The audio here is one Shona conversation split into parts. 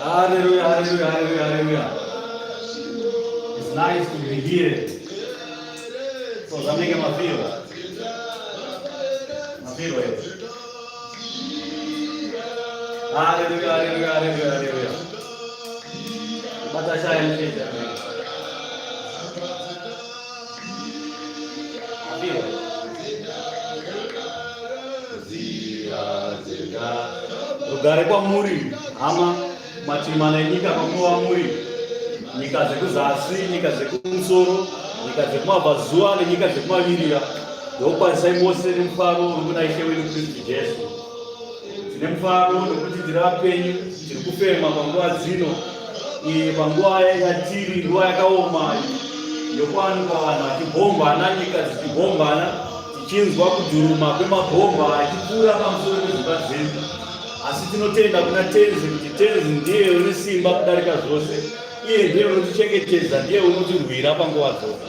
Hallelujah, hallelujah, hallelujah, hallelujah. It's nice to be here. So zameke mafiro. Mafiro yetu. Hallelujah, hallelujah, hallelujah, hallelujah. Bata shaya mfita. Mafiro. Ugare kwa muri ama machimana nyika kwa muri. Nyika zekuzasi, nyika zekumusoro, nyika zekumabvazuva nenyika zekumavirira. Ndokwanisa mose nemufaro urikuna Ishe wedu Kristu Jesu. Tine mufaro nekuti tiri vapenyu, tiri kufema panguva dzino. Panguva yatiri, nguva yakaoma yokwanikwa vanhu vachibhombana, nyika dzichibhombana, tichinzwa kudhuruma kwemabhomba achipfuura pamusoro pedzimba dzedu. Asi tinotenda kuna Tenzi kuti Tenzi ndiye une simba kudarika zvose. Iye ndiye unotichengetedza, ndiye unotirwira panguva dzose.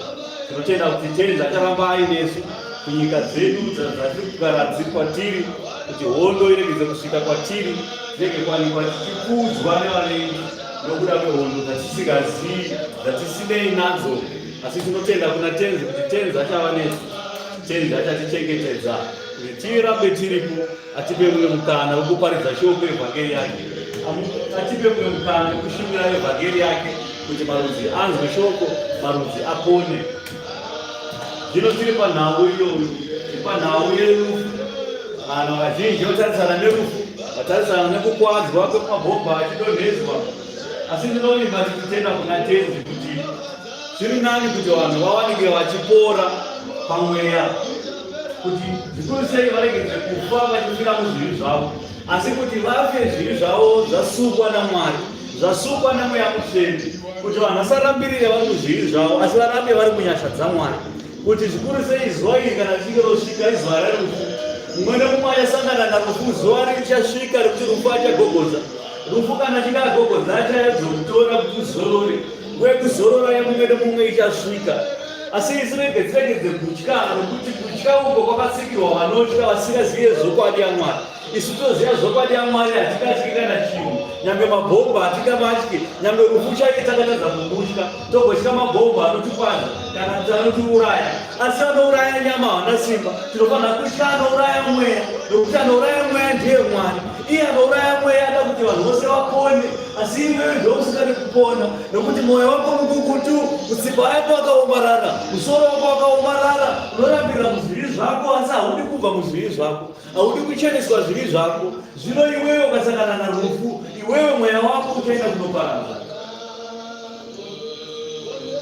Tinotenda kuti Tenzi acharamba ainesu kunyika dzedu dzatiri kugara dziri kwatiri, kuti hondo iregedze kusvika kwatiri, tirege kwanikwa tichikudzwa nevavengi nokuda kwehondo dzatisingazivi, dzatisinei nadzo. Asi tinotenda kuna Tenzi kuti Tenzi achava nesu, Tenzi achatichengetedza kuti tirambe tiripo, atipe mumwe mukana wekuparidza shoko evhangeri yake, atipe mumwe mukana wekushumira evhangeri yake, kuti marudzi anzwe shoko, marudzi apone. Zvino tiri panhau iyoyo, tiri panhau yerufu. Vanhu vazhinji vatarisana nerufu, vatarisana nekukwadzwa kwemabhomba achidonhedzwa. Asi ndinoimba tichitenda kuna Tenzi kuti zviri nani kuti vanhu vawanike vachipora pamweya, kuti zvikuru sei varegedze kufa vachifira muzvivi zvavo, asi kuti vafe zvivi zvavo zvasukwa naMwari, zvasukwa naMweya Mutsvene, kuti vanhu vasarambirire vari muzvivi zvavo, asi varambe vari munyasha dzaMwari. Kuti zvikuru sei zuva iri kana richinge rosvika izuva rerufu, mumwe nemumwe achasangana narufu, zuva richasvika rekuti rufu achagogodza. Rufu kana achinge agogodza achaedzokutora kuti uzorore, nguva yekuzorora yemumwe nemumwe ichasvika. Asi tirege kutya, nokuti kutya uko kwakatsikirwa vanotya vasingazive zvokwadi yaMwari. Isu toziva zvokwadi yaMwari, hatikatyi kana chinhu, nyangwe mabhomba hatikamatyi, nyangwe rufu chaiye takatadza kukutya. Togotya mabhomba anotipaza kana anotiuraya, asi anouraya nyama havana simba. Tinofanira kutya anouraya mweya, nokuti anouraya mweya ndiye Mwari. Iye anouraya mweya ada kuti vanhu vose vapone, asi iwewe ndousingadi kupona, nokuti mwoyo wako mukukutu, mutsipa yako wakaomarara, musoro wako wakaomarara, unorambira muzvivi zvako, asi haudi kubva muzvivi zvako, haudi kucheneswa zvivi zvako. Zvino iwewe ukasangana narufu, iwewe mweya wako uchaenda kunoparadza.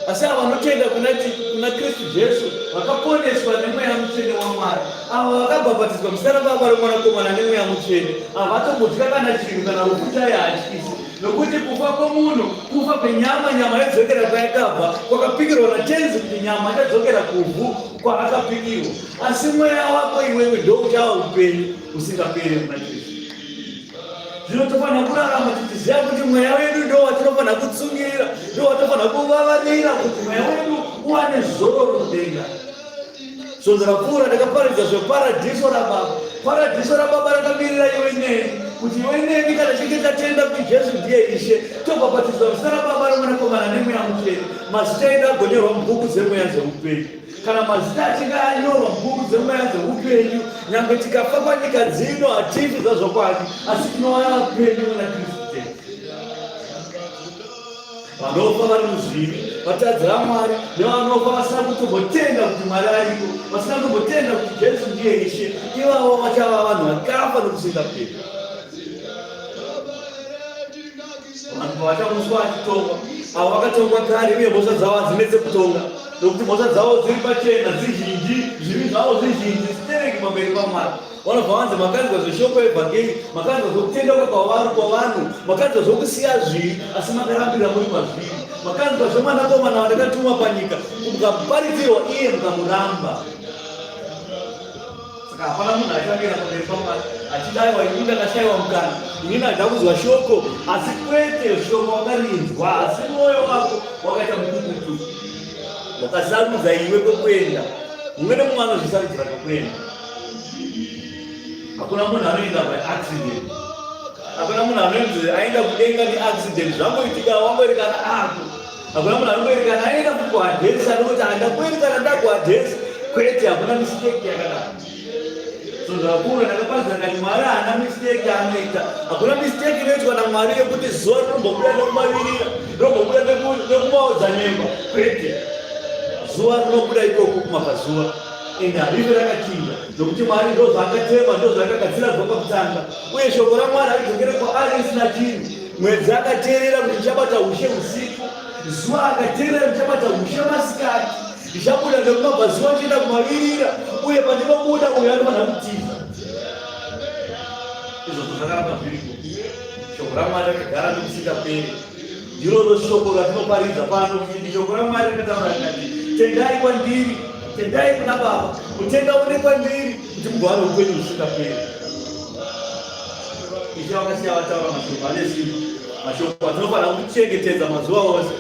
Asi ava vanotenda kuna Kristu Jesu, vakaponeswa neMweya Mutsvene waMwari, ava vakabhabhatidzwa muzita raBaba roMwanakomana neMweya Mutsvene, ava vatombotya kana chinhu kana rufu chaiye hatyisi. Nokuti kufa kwomunhu, kufa kwenyama, nyama yadzokera kwayakabva, kwakapikirwa naTenzi kuti nyama ichadzokera kuvhu kwaakapikirwa. Asi mweya wako iwewe ndo uchava upenyu usingaperi kuna Kristu. Zvino tofanira kurarama tichiziva kuti mweya wedu ndo watinofanira kutsungirira, ndo watinofanira kuvavarira kuti mweya wedu uwane zororo mudenga. Sonzo rapfuura ndakaparidza zveparadiso raBaba. Paradiso raBaba rakamirira iwe neni, kuti iwe neni kana chinge tatenda kuti Jesu ndiye Ishe, tobhabhatidzwa muzita raBaba roMwanakomana neMweya Mutsvene, mazita edu agonyorwa mubhuku dzemweya dzeupenyu. Kana mazita achinge anyorwa mubhuku dzemweya dzeupenyu, nyangwe tikafa panyika dzino hatifi zvazvokwadi, asi tinowana upenyu muna Kristu Jesu. Vanofa vari muzvivi, vatadzira Mwari, nevanofa vasina kutombotenda kuti Mwari ariko, vasina kutombotenda kuti Jesu ndiye Ishe, ivavo vachava vanhu vakafa nokusingaperi. Vanhu vachamuswa vachitongwa, avo vakatongwa kare, uye mhosva dzavo hadzine dzekutonga, nokuti mhosva dzavo dziri pachena, zizhinji, zvivi zvavo zvizhinji, zitereki pamberi paMwari. Vanobva vanzi makanzwa zveshoko evhangeri, makanzwa zvokutendeuka kwavanhu, makanzwa zvokusiya zvivi, asi makarambira muri mazviri. Makanzwa zvomwanakomana wandakatuma panyika, mukamuparidzirwa iye mukamuramba. Saka hapana munhu achamira pamberi paMwari achidaiwa ini ndakashayiwa mukana, ini ndada kuzwa shoko, asi kwete shoko wakarinzwa, asi mwoyo wako wakaita mukukutu, wakasarudza iwe kwekuenda. Mumwe nemumwe anozvisarudzira kwekuenda. Hakuna munhu anoenda by accident. Hakuna munhu anonzi aenda kudenga neaccident zvangoitika wamboerekana ako. Hakuna munhu anongoerekana aenda kuhadhesi anoti andamboerekana ndakuhadhesi. Kwete, hakuna mistake yakadaro. So zvakuru ndakaparidza kuti Mwari haana mistake yaanoita. Hakuna mistake inoitwa naMwari yekuti zuva rinombobuda nekumavirira, rinombobuda nekumaodza nyemba. Kwete, zuva rinobuda ikoko kumabvazuva. Ende harife rakachinja nokuti Mwari ndozvaakatema, ndozvaakagadzira kubva pakutanga. Uye shoko raMwari haridzokere kwaari risina chinhu. Mwedzi akateerera kuti ndichabata ushe usiku, zuva akateerera kuti ndichabata ushe masikati. Ndichabuda nekumabvazuva ndichienda kumavirira, uye pandinobuda uyo anofanira kutiza. Izvozvo zvakaramba zviriko. Shoko raMwari rakagara nokusingaperi. Ndiro shoko ratinoparidza pano kuti shoko raMwari rakataura kuti tendai kwandiri, tendai kuna Baba, kutenda une kwandiri kuti mugoware upenyu husingaperi. Ishe vakasiya vataura mashoko ane simba, mashoko atinofanira kuchengetedza mazuva ose.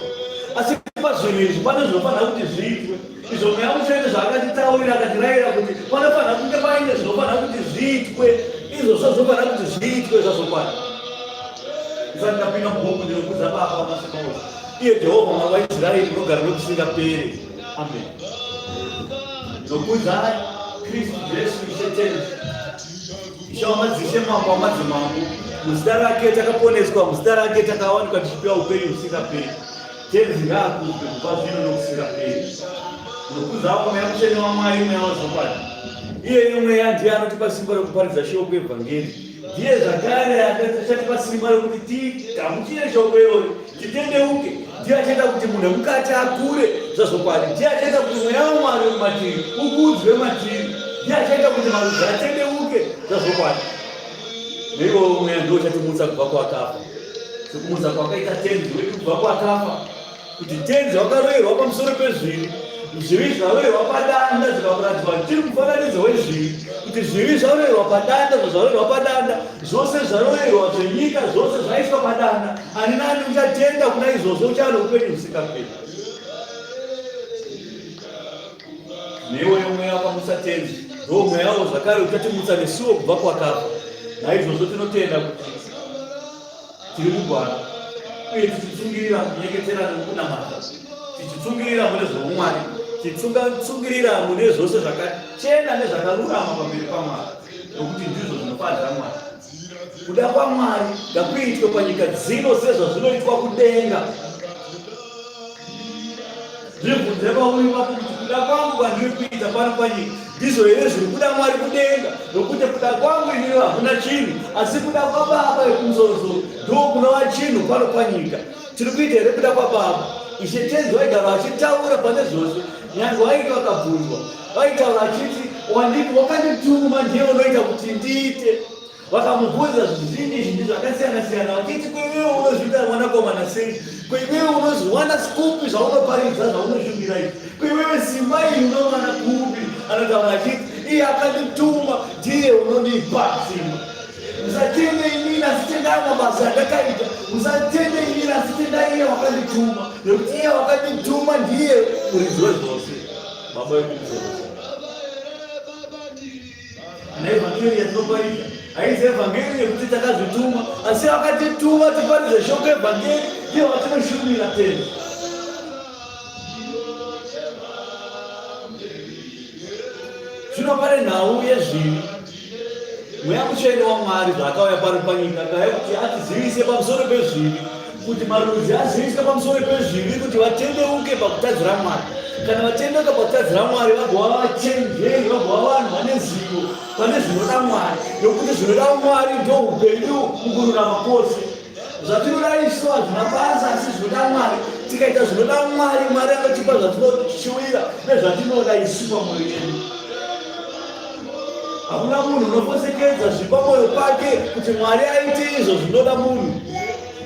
Asi pazvinhu izvi pane zvinofanira kuti zviitwe. Izvo Mweya Mutsvene zvaakatitaurira akatirayira kuti panofanira kunge paine zvinofanira kuti zviitwe. Izvozvo zvinofanira kuti zviitwe zvazokwana. Isati ndapinda mubhuku ndinokudza Baba vamasimba ose. Iye Jehovha Mwari waIsraeri unogara nokusingaperi. Amen. Nokudzai Kristu Jesu Ishe tenzi. Ishe wamadzishe, mambo wamadzimambo. Muzita rake takaponeswa, muzita rake takawanikwa tichipiwa upenyu husingaperi. Tenzi ngaakudzwe kubva zvino nokusingaperi. Nokudzawo Mweya Mutsvene waMwari, Mweya waZokwadi. Iye Mweya ndiye anotipa simba rokuparidza shoko evhangeri. Ndiye zvakare achatipa simba rokuti tigamuchire shoko iroro, titendeuke. Ndiye achaita kuti munhu mukati akure zvaZokwadi. Ndiye achaita kuti Mweya waMwari mumatiri ukudzwe matiri. Ndiye achaita kuti marudzi atendeuke zvaZokwadi. Neiwo Mweya ndiye uchatimutsa kubva kwakafa. Sokumutsa kwakaita tenzi wedu kubva kwakafa, kuti tenzi wakaroverwa pamusoro pezvivi, zvivi zvaroverwa padanda zvikakuratidzwa kuti tiri mufananidzo wezvivi, kuti zvivi zvaroverwa padanda, zvaroverwa padanda, zvose zvaroverwa zvenyika, zvose zvaiswa padanda. Ani nani uchatenda kuna izvozvo uchava noupenyu husingaperi. Neiweyo Mweya wakamutsa tenzi, ndiwo Mweyawo zvakare uchatimutsa nesuwo kubva kwakafa. Naizvozvo tinotenda kuti tiri kugwana uye tichitsungirira kunyengetera nokunamata, tichitsungirira mune zvoumwari, tichitsungirira mune zvose zvakachena nezvakarurama pamberi paMwari, nokuti ndizvo zvinofadza Mwari. Kuda kwaMwari ngakuitwe panyika dzino sezvazvinoitwa kudenga. Zvibvunze pauri papo kuti kuda kwangu kwandiri kuita pano panyika ndizvo here zviri kuda Mwari kudenga, nokuti kuda kwangu inini hakuna chinhu, asi kuda kwaBaba ekumusoro ndiko kunova chinhu pano panyika. Tiri kuita here kuda kwaBaba? Ishe tenzi waigara achitaura pane zvose, nyange waiti wakabvunzwa, vaitaura achiti wakandituma ndiye unoita kuti ndiite. Vakamubvunza zvinhu zvinji zvakasiyana-siyana, vachiti kweiwewe unozviita mwanakomana sei? Kweiwewe unozviwana skupi zvaunoparidza zvaunoshumira izvi? Kweiwewe simba iyi unowana kupi? Anotaura achiti iye akandituma ndiye unondipa simba. Musatende inini asi tendai mabasa andakaita. Musatende inini asi tendai iye wakandituma, nokuti iye wakandituma ndiye muridzi wezvose, Baba ekumusoro. Naevhangeri yatinoparidza haisi evhangeri yekuti takazvituma, asi vakatituma tiparidze shoko evhangeri, ndiye watinoshumira tenzi. Zvino pane nhau yezvivi. Mweya Mutsvene waMwari zvaakauya pari panyika akauya kuti atizivise pamusoro pezvivi, kuti marudzi azivise pamusoro pezvivi, kuti vatendeuke pakutadzira Mwari. Kana vatendeuka pakutadzira Mwari vagova vachenjeri, vagova vanhu vane zivo pane zvinoda Mwari, nokuti zvinoda Mwari ndo upenyu mukururama kwose. Zvatinoda isu hazvina basa, asi zvinoda Mwari. Tikaita zvinoda Mwari, Mwari anotipa zvatinoshuvira nezvatinoda isu pamwoyo yedu. Hakuna munhu unoposekedza zvipamwoyo pake kuti Mwari aite izvo zvinoda munhu,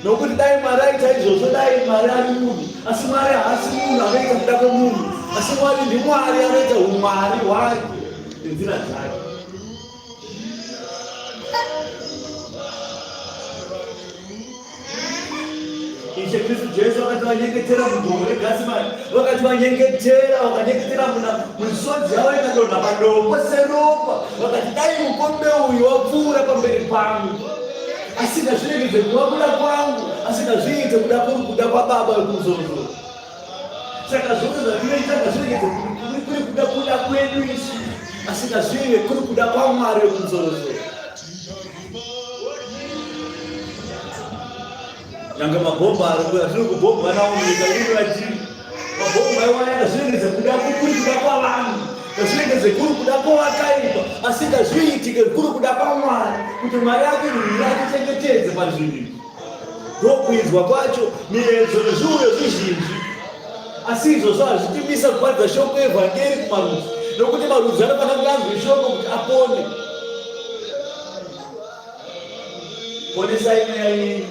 nokuti dai Mwari aita izvozvo dai Mwari ari munhu, asi Mwari haasi munhu anoita kuda kwemunhu, asi Mwari ndiMwari anoita umwari hwake nenzira dzake. Ishe Kristu Jesu vakati vanyengetera mudhongo reGasemani, vakati vanyengetera, vakanyengetera misodzi yavo ikadonha padombo seropa, vakati dai mukombe uyu wapfuura pamberi pangu, asingazviregedze kuva kuda kwangu, asingazviite kuda kwa Baba wekumusoro. Saka zvose zvatinoita ngazviregedze kuri kuda kwedu isu, asingazvive kuri kuda kwaMwari wekumusoro. Nyanga mabhomba atiri kubhomba nawo munyika ino yatiri, mabhomba iwaya ngazviregedze kuri kuda kwavanhu, ngazviregedze kuri kuda kwavakaipa, asingazviitike kuri kuda kwaMwari, kuti Mwari yake nhumbi yake ichengetedze pazvinhu. Ndokuidzwa kwacho miedzo nezviuyo zvizhinji, asi izvozvo hazvitimisa kuparidza shoko evhangeri kumarudzi, nokuti marudzi anofanira kuti anzwe shoko kuti apone. Ponesai mweya yenyu,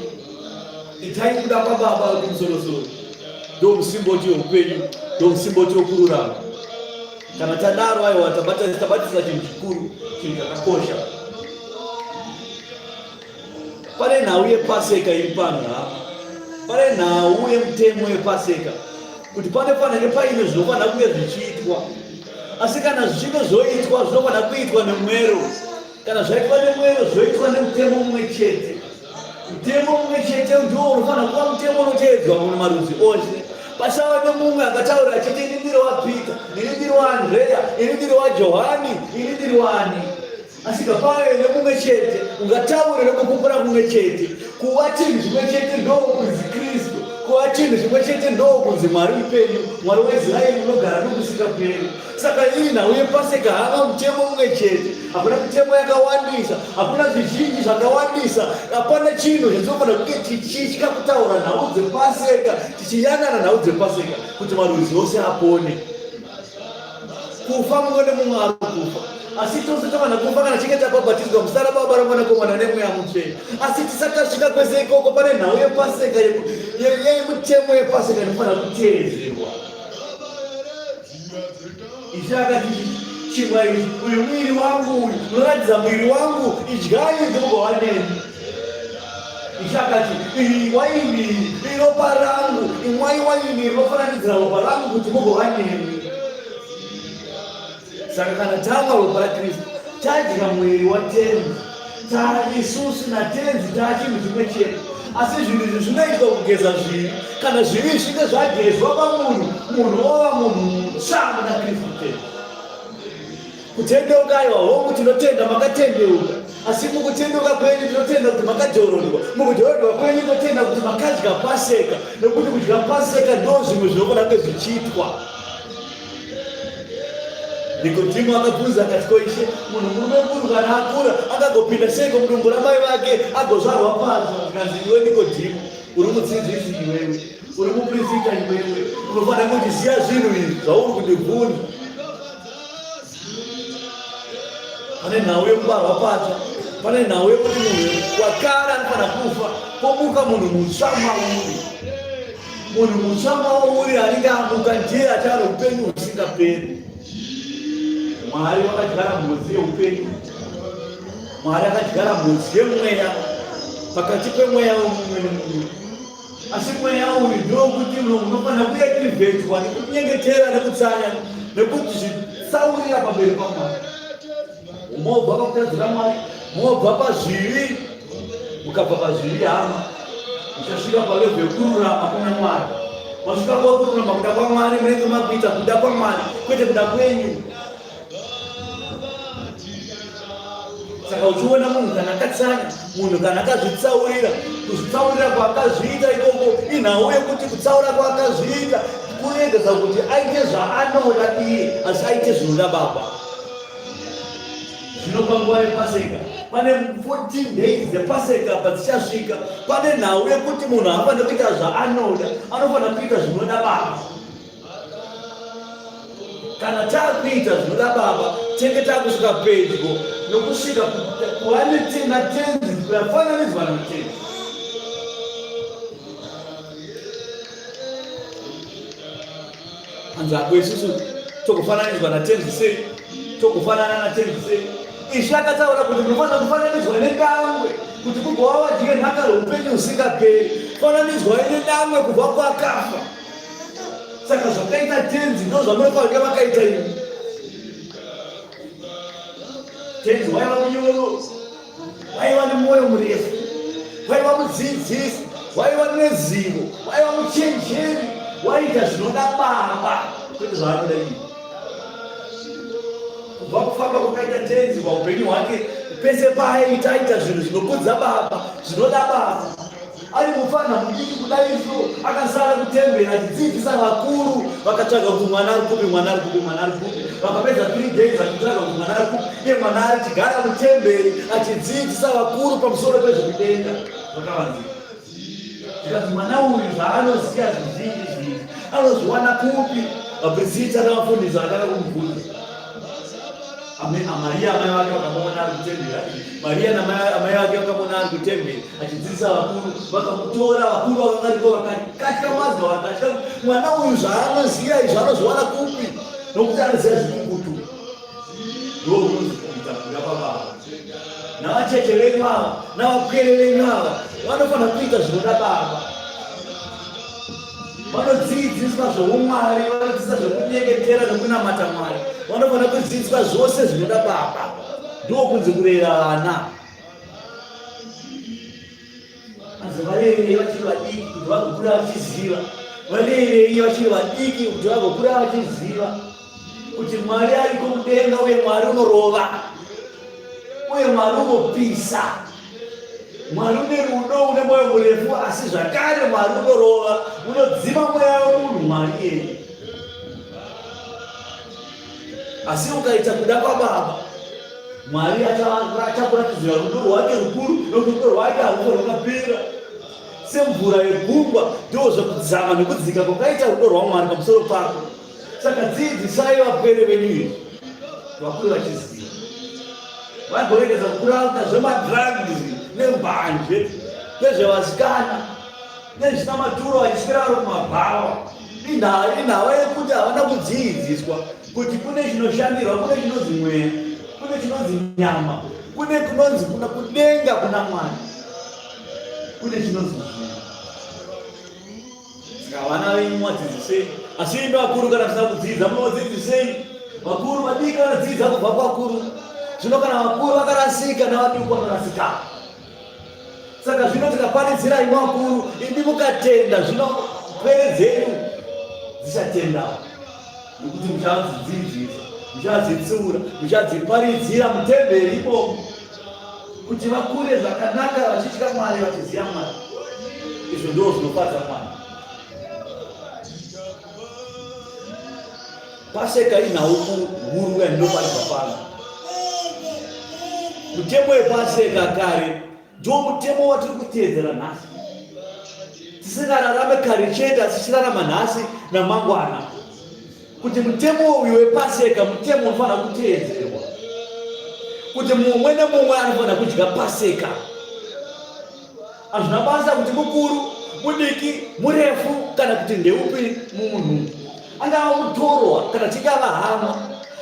itai kuda kwaBaba wekumusoro. Ndo musimboti weupenyu, ndo musimboti wokururama. Kana tadaro aiwa tabatisa chinhu chikuru, chinhu chakakosha. Pane nhau yePaseka iri pano hapa, pane nhau yemutemo yePaseka, kuti panenge paine zvinofanira kunge zvichiitwa, asi kana zvichinge zvoitwa zvinofanira kuitwa nemwero. Kana zvaitwa nemwero zvoitwa nemutemo mumwe chete. Mutemo mumwe chete ndiwo unofanira kuva mutemo unoteedzwa mumarudzi ose. Pasava nemumwe akataura achiti ini ndiri waPita, ini ndiri waAndrea, ini ndiri waJohani, ini ndiri waani. Asi kapave nemumwe chete, ungataure nekupupura kumwe chete. Kuva chinhu chimwe chete ndokunzi Kristu, kuva chinhu chimwe chete ndokunzi Mwari upenyu, Mwari weIsraeri unogara nokusingaperi. Saka iyi nhau yePaseka hava mutemo mumwe chete, hakuna mitemo yakawandisa, hakuna zvizhinji zvakawandisa, hapana chinhu chatinofanira kunge tichitya kutaura nhau dzePaseka, tichiyanana nhau dzePaseka, kuti marudzi ose apone. Kufa mumwe nemumwe ari kufa, asi tose tofanira kufa kana tichinge tabhabhatidzwa muzita raBaba naMwanakomana neMweya Mutsvene. Asi tisati tasvika kwese ikoko, pane nhau yePaseka yemutemo yePaseka inofanira kuteedzerwa. Ishe akati chimwa ichi, uyu mwiri wangu, uyu unoratidza mwiri wangu, idyai ndimugova nemi. Ishe akati iyi waini, iri ropa rangu, imwai waini rinofananidzira ropa rangu kuti mugova nemi. Saka kana tamwa ropa raKristu, tadya mwiri waTenzi, isusu naTenzi taachinhu chimwe chete. Asi zvinhu izvi zvinoitwa kugeza zvivi. Kana zvivi zvisvike zvagezwa pamunhu, munhu ova munhu mutsva muna Kristu Jesu. Kutendeuka aiwa hongu tinotenda makatendeuka, asi mukutendeuka kwenyu tinotenda kuti makadhorodzwa, mukudhorodzwa kwenyu tinotenda kuti makadya Paseka, nekuti kudya Paseka ndo zvimwe zvinofanira kunge zvichiitwa. Nikodimo akabvunza akati, ko Ishe, munhu murume mukuru kana akura akagopinda seiko mudumbu ramai vake agozvarwa padzo? Zvikanzi, iwe Nikodimo, uri mudzidzisi iwewe, uri muprofita iwewe, unofanira kundiziya zvinhu izvi zvauri kundibvunza. Pane nhau yekubarwa patsva, pane nhau yekuti munhu wakare anofanira kufa, pomuka munhu mutsva mauri. Munhu mutsva mauri anenge amuka ndiye achava noupenyu husingaperi. Mwari wakadyara mhodzi yeupenyu, Mwari akadyara mhodzi yemweya pakati pemweya wemumwe nemumwe. Asi mweya uyu ndokuti unofanira kuactivetwa nekunyengetera nekutsanya nekuzvitsaurira pamberi paMwari. Mobva pakutadzira Mwari, mobva pazvivi, mukabva pazvivi hama, muchasvika palevhu yekururama kuna Mwari. Masvika pakururama kuda kwaMwari, munenge makuita kuda kwaMwari, kwete kuda kwenyu. Saka uchiona munhu kana akatsanya, munhu kana akazvitsaurira, kuzvitsaurira kwaakazviita ikoko inhau yekuti kutsaura kwaakazviita kuregedza kuti aite zvaanoda iye, asi aite zvinoda Baba. Zvino panguva yePaseka pane 14 days dzePaseka padzichasvika, pane nhau yekuti munhu haafaniri kuita zvaanoda, anofanira kuita zvinoda Baba. Kana takuita zvinoda Baba, tenge takusvika pedyo nokusvika kuva naTenzi, kuyafananidzwa naTenzi. Hanzi ako isusu tokufananidzwa naTenzi sei? Tokufanana naTenzi sei? Ishe akataura kuti munofanira kufananidzwa nedangwe kuti kugova wadye nhaka roupenyu husingaperi. Fananidzwa nedangwe kubva kwakafa. Saka zvakaita Tenzi ndo zvamunofanira vakaita imi. Tenzi waiva munyoro, waiva nemwoyo murefu, waiva mudzidzisi, waiva nezivo, waiva muchenjeri, waita zvinoda Baba, kwete zvaanoda iye. Kubva kufamba kwakaita Tenzi paupenyu hwake, pese paaita aita zvinhu zvinokudza Baba, zvinoda Baba. Ari mufana mudiki kudai izvo, akasara kutembera achidzidzisa vakuru, vakatsvaga kuti mwana ari kupi, mwana ari kupi, mwana ari kupi. Vakapedza 3 days achitsvaga kuti mwana ari kupi, iye mwana achigara mutemberi achidzidzisa vakuru pamusoro pezvekudenga. Zvakavanzika. Tikati mwana uyu zvaanoziya zvizhinji anozviwana kupi? Vaprista navafundisi vakada kumubvunza. Maria amai vake vakamuona ari kutemberi, Maria namai vake vakamuona ari kutemberi achidzidzisa vakuru, vakamutora vakuru vakangaripo vakatya mazwa, vakatya mwana uyu zvaanoziya izvi anozviwana kupi? Nokuti anoziya zvikukutu. Ndo unonzi kuita kuda kwaBaba. Navacheche venyu ava navapwere venyu ava vanofanira kuita zvinoda Baba. Vanodzidziswa zvoumwari, vanodzidziswa zvokunyengetera nokunamata Mwari, vanofanira kudzidziswa zvose zvinoda Baba. Ndokunzi kurera vana. Asi varerei vachiri vadiki kuti vagokura vachiziva, varerei vachiri vadiki kuti vagokura vachiziva kuti Mwari ariko mudenga, uye Mwari unorova, uye Mwari unopisa. Mwari une rudo, une moyo murefu, asi zvakare Mwari unorova, unodzima mweya wemunhu Mwari iyeye. Asi ukaita kuda kwaBaba, Mwari achakuratidzira rudo rwake rukuru, norudo rwake haruko rwakapera. Semvura yegungwa ndiko zvekudzama nekudzika kwakaita rudo rwaMwari pamusoro pako. Saka dzidzisai vapwere venyu izvi, vakuru vachiziva. Vagoregedza kukurauka zvemadrugs nembanje, nezvevasikana, nezvinamaturo vachiswera vari kumabhawa. Inhava yekuti havana kudzidziswa kuti kune chinoshandirwa, kune chinonzi mweya, kune chinonzi nyama, kune kunonzi kuna kudenga kuna Mwari, kune chinonzi zvinhu. Saka vana venyu muvadzidzisei. Asi imi vakuru kana musina kudzidza munovadzidzisei. Vakuru vadiki vanodzidza kubva kwakuru. Zvino kana vakuru vakarasika navaduku vanorasika. Saka zvino tikapanidzira imi vakuru, imi mukatenda, zvino pwere dzenyu dzichatendawo. Nokuti muchadzidzisa, muchadzitsura, muchadziparidzira mutemberi imomo, kuti vakure zvakanaka vachitya Mwari, vachiziva Mwari. Izvo ndizvo zvinofadza Mwari. Paseka inawo huru yandinoparidza pano. Mutemo wepaseka kare ndio mutemo watiri kuteedzera nhasi. Tisingararame kare chete, asi tichirarama nhasi namangwana. Kuti mutemo uyu wepaseka mutemo unofanira kuteedzerwa. Kuti mumwe nemumwe anofanira kudya paseka. Hazvina basa kuti mukuru, mudiki, murefu kana kuti ndeupi munhu. Angava mutorwa kana tingava hama,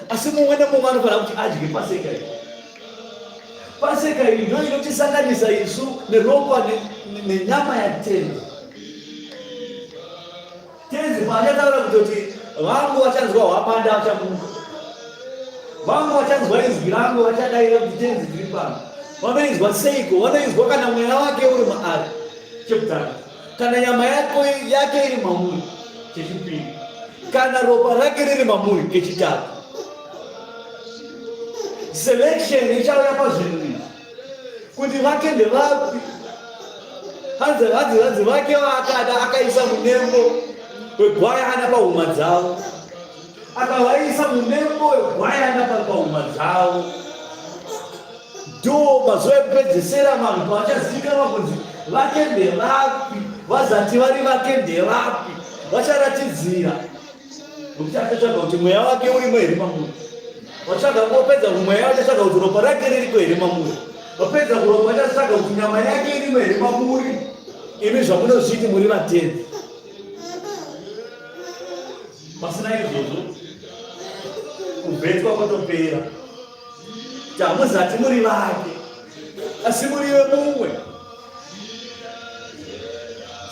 asi mumwe nemumwe anofanira kuti adye paseka iyi. Paseka iyi ndio inotisanganisa isu neropa nenyama yaTenzi. Tenzi paachataura kuti vangu vachanzwa hwapanda vachamuka, vangu vachanzwa inzwi rangu vachadayira kuti Tenzi tiri pano. Vanoinzwa seiko? Vanoinzwa kana mweya wake uri maari, chekutanga, kana nyama yake iri mamuri, chechipiri, kana ropa rake riri mamuri, kechitatu. Selection ichauya pazvinhu izvi kuti vake ndevapi. Hanzi vake vaakada akaisa munembo wegwayana pahuma dzavo, akavaisa munembo wegwayana pahuma dzavo. Ndo mazuva ekupedzisira vanhu pavachazivikanwa kunzi vake ndevapi, vazati vari vake ndevapi, vacharatidzira. Nokuti achatsvaga kuti mweya wake urimo here mamuri. Vatsvaga kupedza mweya vachatsvaga kuti ropa rake ririko here mamuri. Vapedza kuropa vachatsvaga kuti nyama yake irimo here mamuri. Imi zvamunozviti muri vaTenzi. Pasina izvozvo kubvetswa kwatopera. Hamuzati muri vake, asi muri vemumwe.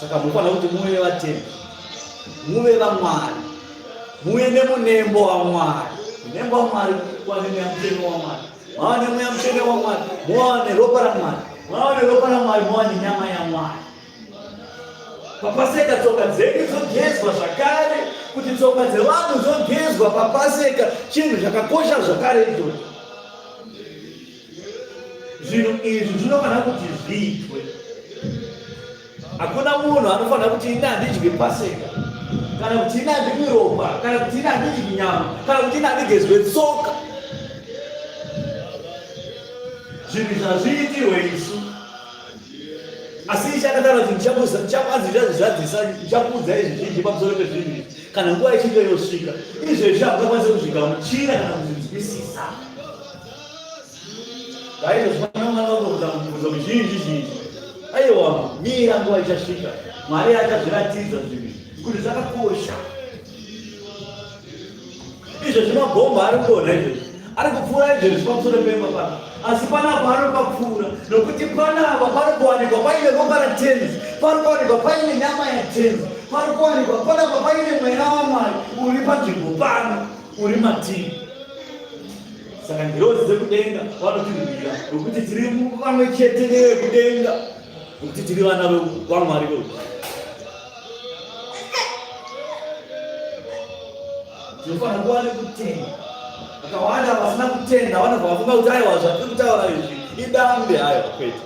Saka munofanira kuti muve vaTenzi, muve vaMwari, muve nemunembo waMwari. Munembo waMwari wave nemweya mutsvene waMwari, mava nemweya mutsvene waMwari, mava neropa raMwari, Mwaone lokala mwari mwani nyama ya mwari. Papaseka tsoka dzedu dzogezwa zvakare, kuti tsoka dzevanhu dzogezwa papaseka, chinhu chakakosha zvakare ichocho. Zvinhu izvi zvinofanira kuti zviitwe. Hakuna munhu anofanira kuti ini handidyi paseka, kana kuti ini handimwi ropa, kana kuti ini handidyi nyama, kana kuti ini handigezwe tsoka. Zvinhu zvazviitirwe isu. Asi ichakatara kuti ndichakuudza izvi zvinji pamusoro pezvinhu izvi kana nguva ichinge yosvika. Izvezvi hamungakwanisa kusvika muchina kana kuzvinzwisisa. Vaizozvanaunga kubvunza muzhinji. Aiwa, mira nguva ichasvika. Mwari achazviratidza zvinhu kuti zvakakosha. Izvezvi mabhomba ari kuona izvezvi. Ari kupfuura izvezvi pamusoro pemba pano. Asi panapa anopapfuura nokuti panapa panokuwanikwa paine ropa ratenzi, panokuwanikwa paine nyama yatenzi, panokuwanikwa panapa paine mweya waMwari uri panzvimbo pano, uri matiri. Saka ngirozi dzekudenga vanotirwira nokuti tiri pamwe chete nevekudenga, nokuti tiri vana vaMwari vedu. Tinofanira kuva nekutenda. Vakawanda vasina kutenda vanobva vafunga kuti aiwa zvatiri kutaura izvi idambe hayo kwete.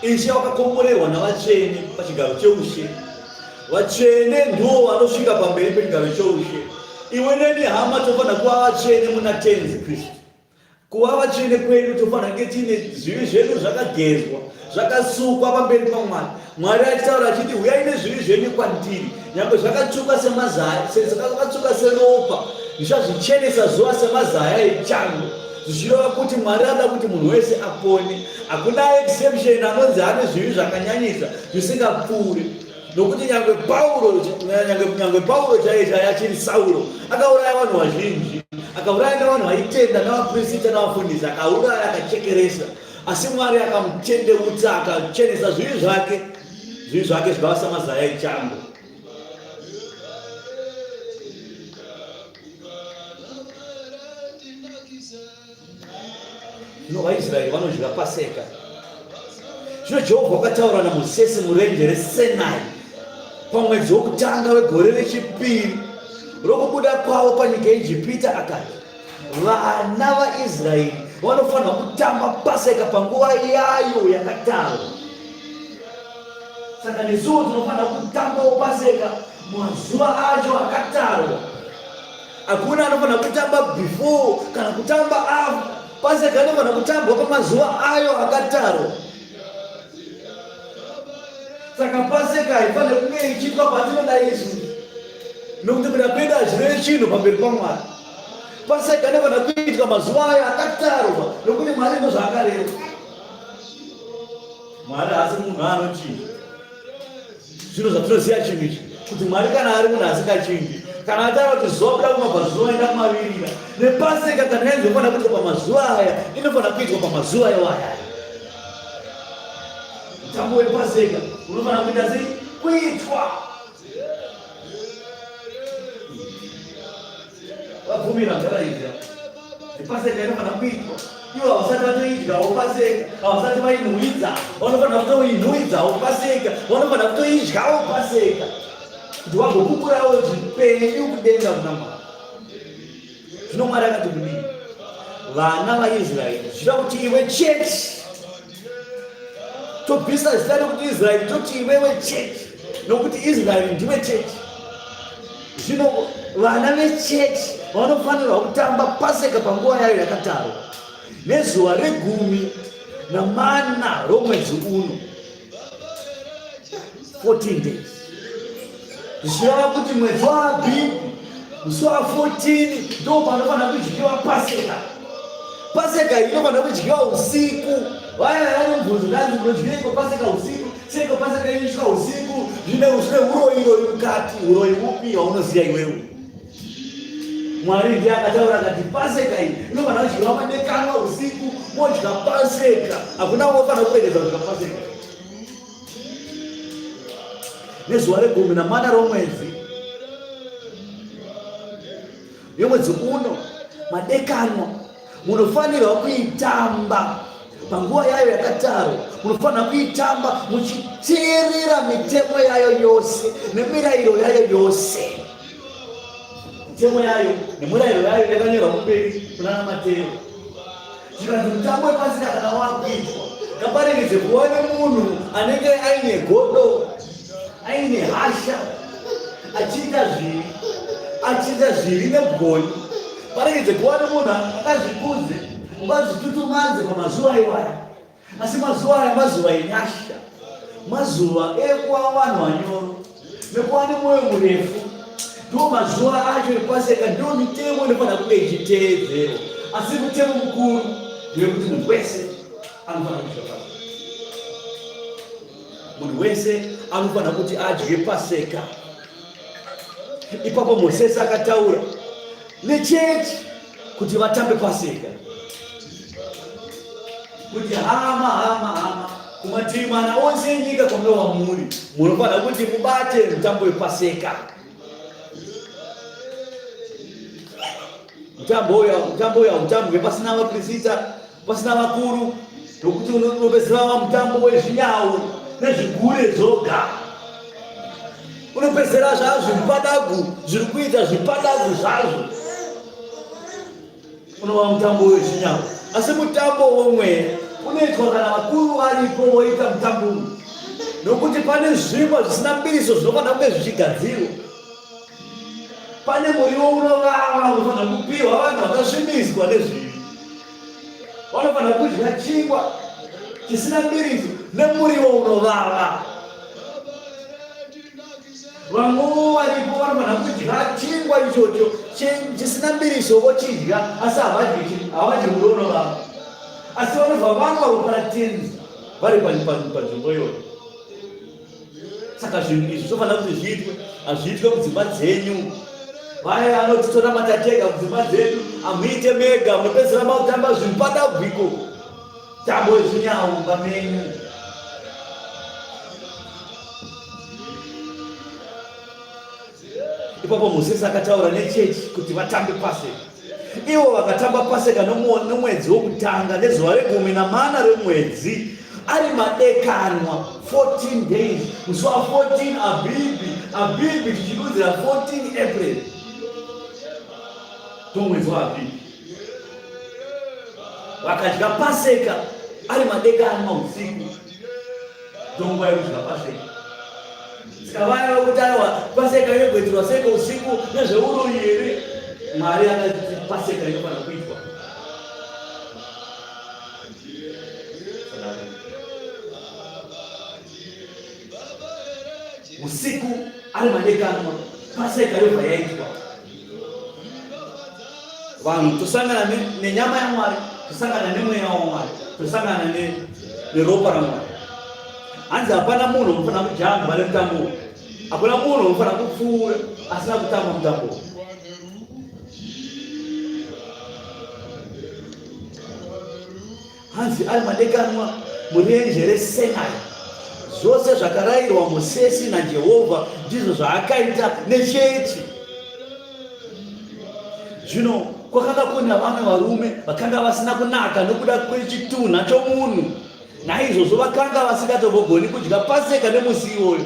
Ishe wakakomborerwa navatsvene pachigaro cheushe. Vatsvene ndivo vanosvika pamberi pechigaro cheushe. Iwe neni hama tofanira kuva vatsvene muna tenzi Kristu. Kuva vatsvene kwedu tofanira kunge tiine zvivi zvedu zvakagezwa, zvakasukwa pamberi paMwari. Mwari achitaura achiti uyai nezvivi zvenyu kwandiri, nyangwe zvakatsvuka semazaya, zvakatsvuka seropa, ndichazvichenesa zuva semazaya echando. Zvichireva kuti Mwari anoda kuti munhu wese apone. Hakuna exception anonzi ane zvivi zvakanyanyisa zvisingapfuuri. Nokuti nyangwe Paulo chaiye achiri Sauro akauraya vanhu vazhinji, akauraya vanhu vaitenda navaprista navafundisi, akauraya akachekeresa. Asi Mwari akamutendeutsa akachenesa zvivi zvake zvikava samazaya echando. Zvino vaIsraeri vanodya paseka. Zvino Jehovha vakataura naMozisi murenje reSinai pamwedzi wokutanga wegore rechipiri rokubuda kwavo panyika yeIjipita akati, vana vaIsraeri vanofanira kutamba paseka panguva yayo yakatarwa. Saka nesuwo tinofanira kutambawo paseka mazuva acho akatarwa. Hakuna anofanira kutamba before kana kutamba after. Paseka inofanira kutambwa pamazuva ayo akatarwa. Saka paseka haifanira kunge ichiitwa patinoda Yesu, nokuti kuda kwedu hazvirevi chinhu pamberi paMwari. Paseka inofanira kuitwa mazuva ayo akatarwa, nokuti Mwari ndozvaakareva. Mwari haasi munhu anochinja. Zvino zvatinoziva chinhu ichi kuti Mwari kana ari munhu asingachinji, kana ataura kuti zuva kuda kumabvazuva enda kumavirira, nepaseka kana yainzofanira kuitwa pamazuva aya inofanira kuitwa pamazuva iwaya. Mutambo wepaseka unofanira kuita sei? Kuitwa. Vabvumira zvakaita paseka inofanira kuitwa. Ivo havasati vatoidyawo paseka, havasati vainhuhwidza, vanofanira kutoinhuhwidzawo paseka, vanofanira kutoidyawo paseka, kuti vagopupurawo zvipenyu kudenga kuna Mwari. Zvino Mwari akati kudini? Vana vaIsraeri zvida kuti iwe chechi, tobvisa zita rekuti Israeri toti iwewe chechi, nokuti Israeri ndiwe chechi. Zvino vana vechechi vanofanirwa kutamba paseka panguva yayo yakatarwa nezuva re14 romwedzi uno, 14 days. Zvichireva kuti mwedzi waAbhibhi musi wa14 ndo panofanira kudyiwa paseka. Paseka inofanira kudyiwa usiku. Vaya vanombvunza ndanzi munodyireko paseka usiku, seko paseka inoitwa usiku, zvine uroyi mukati. Uroyi upi waunoziva iwewe? Mwari ndiye akataura akati paseka iyi inofanira kudyiwa madekanwa usiku, modya paseka. Hakuna unofanira kuregedza kudya paseka. Nezuva re14 romwedzi yomwedzi uno Madekanwa munofanirwa kuitamba panguva yayo yakataro. Munofanira kuitamba muchiteerera mitemo yayo yose nemirayiro yayo yose. Mitemo yayo nemirayiro yayo yakanyorwa kumberi kunana Mateo. Zvikanzi mutambo wepasika kana wakuitwa, ngaparegedze kuva nemunhu anenge aine godo, aine hasha, achiita zviri negoni. Paregedze kuva nemunhu akazvikudze, ungazvitutumadze pamazuva iwaya. Asi mazuva aya mazuva enyasha, mazuva ekuva vanhu vanyoro nekuva nemwoyo murefu. Ndiwo mazuva acho epasika, ndiwo mitemo inofanira kunge ichiteedzerwa. Asi mutemo mukuru ndewekuti munhu wese anofanira kudya pasika. Munhu wese anofanira kuti adye pasika. Ipapo Mozisi akataura nechechi kuti vatambe pasika, kuti hama kumativi mana onse enyika kwamava muri, munofanira kuti mubate mutambo wepasika. Mutambo uya mutambo pasina vaprista, pasina vakuru, nokuti unopedzera mutambo wezvinyawu nezvigure zvoga. Unopedzera zvazvipadagu zviri kuita zvipadagu zvazvo, unova mutambo wezvinyawu. Asi mutambo womwe unoitwa kana vakuru varipo voita mutambo uyu, nokuti pane zvimwe zvisina mbiriso zvinofanira kunge zvichigadzirwa. Pane muriwo unovava unofanira kupiwa vanhu vakasviniswa nezviri. Vanofanira kudya chingwa chisina mbiriso nemuriwo unovava. Vamwewo varipo vanofanira kudya chingwa ichocho chisina mbiriso vochidya, asi havadyi muriwo unovava. Asi vanobva vamwa ropatenzi vari panzvimbo iyoyo. Saka zvinhu izvi zvofanira kuti zviitwe, hazviitwe mudzimba dzenyu. Vaya anotitora matatega mudzimba dzedu, amuite mega, munopedzera makutamba zvipadagwiko, tambo wezvinyawu pamenyu. Ipapo Mozisi akataura nechechi kuti vatambe pasika. Ivo vakatamba pasika nomwedzi wokutanga nezuva re14 remwedzi, ari madekanwa 14 days. Musi wa14 Abhibi tichidudzira 14 April, tomwedzi waAbhibi. Vakadya pasika ari madekanwa usiku, ndomwa yekudya pasika. Saka vaya vakutaura pasika yogwetirwa seka usiku nezveurori here, Mwari akati pasika inofanira kuitwa. Usiku ari madekanwa pasika yobva yaitwa. Vanhu tosangana nenyama yaMwari, tosangana nemweya waMwari, tosangana neropa raMwari. Hanzi hapana munhu unofanira kujamba nemutambo. Hakuna munhu unofanira kupfuura asina kutamba mutambo. Hanzi ari madekanwa murenje reSinai. Zvose zvakarayirwa Mozisi naJehovha ndizvo zvaakaita nechechi. Zvino kwakanga kuna vamwe varume vakanga vasina kunaka nokuda kwechitunha chomunhu. Naizvozvo vakanga vasingatombogoni kudya pasika nemusi iwoyo.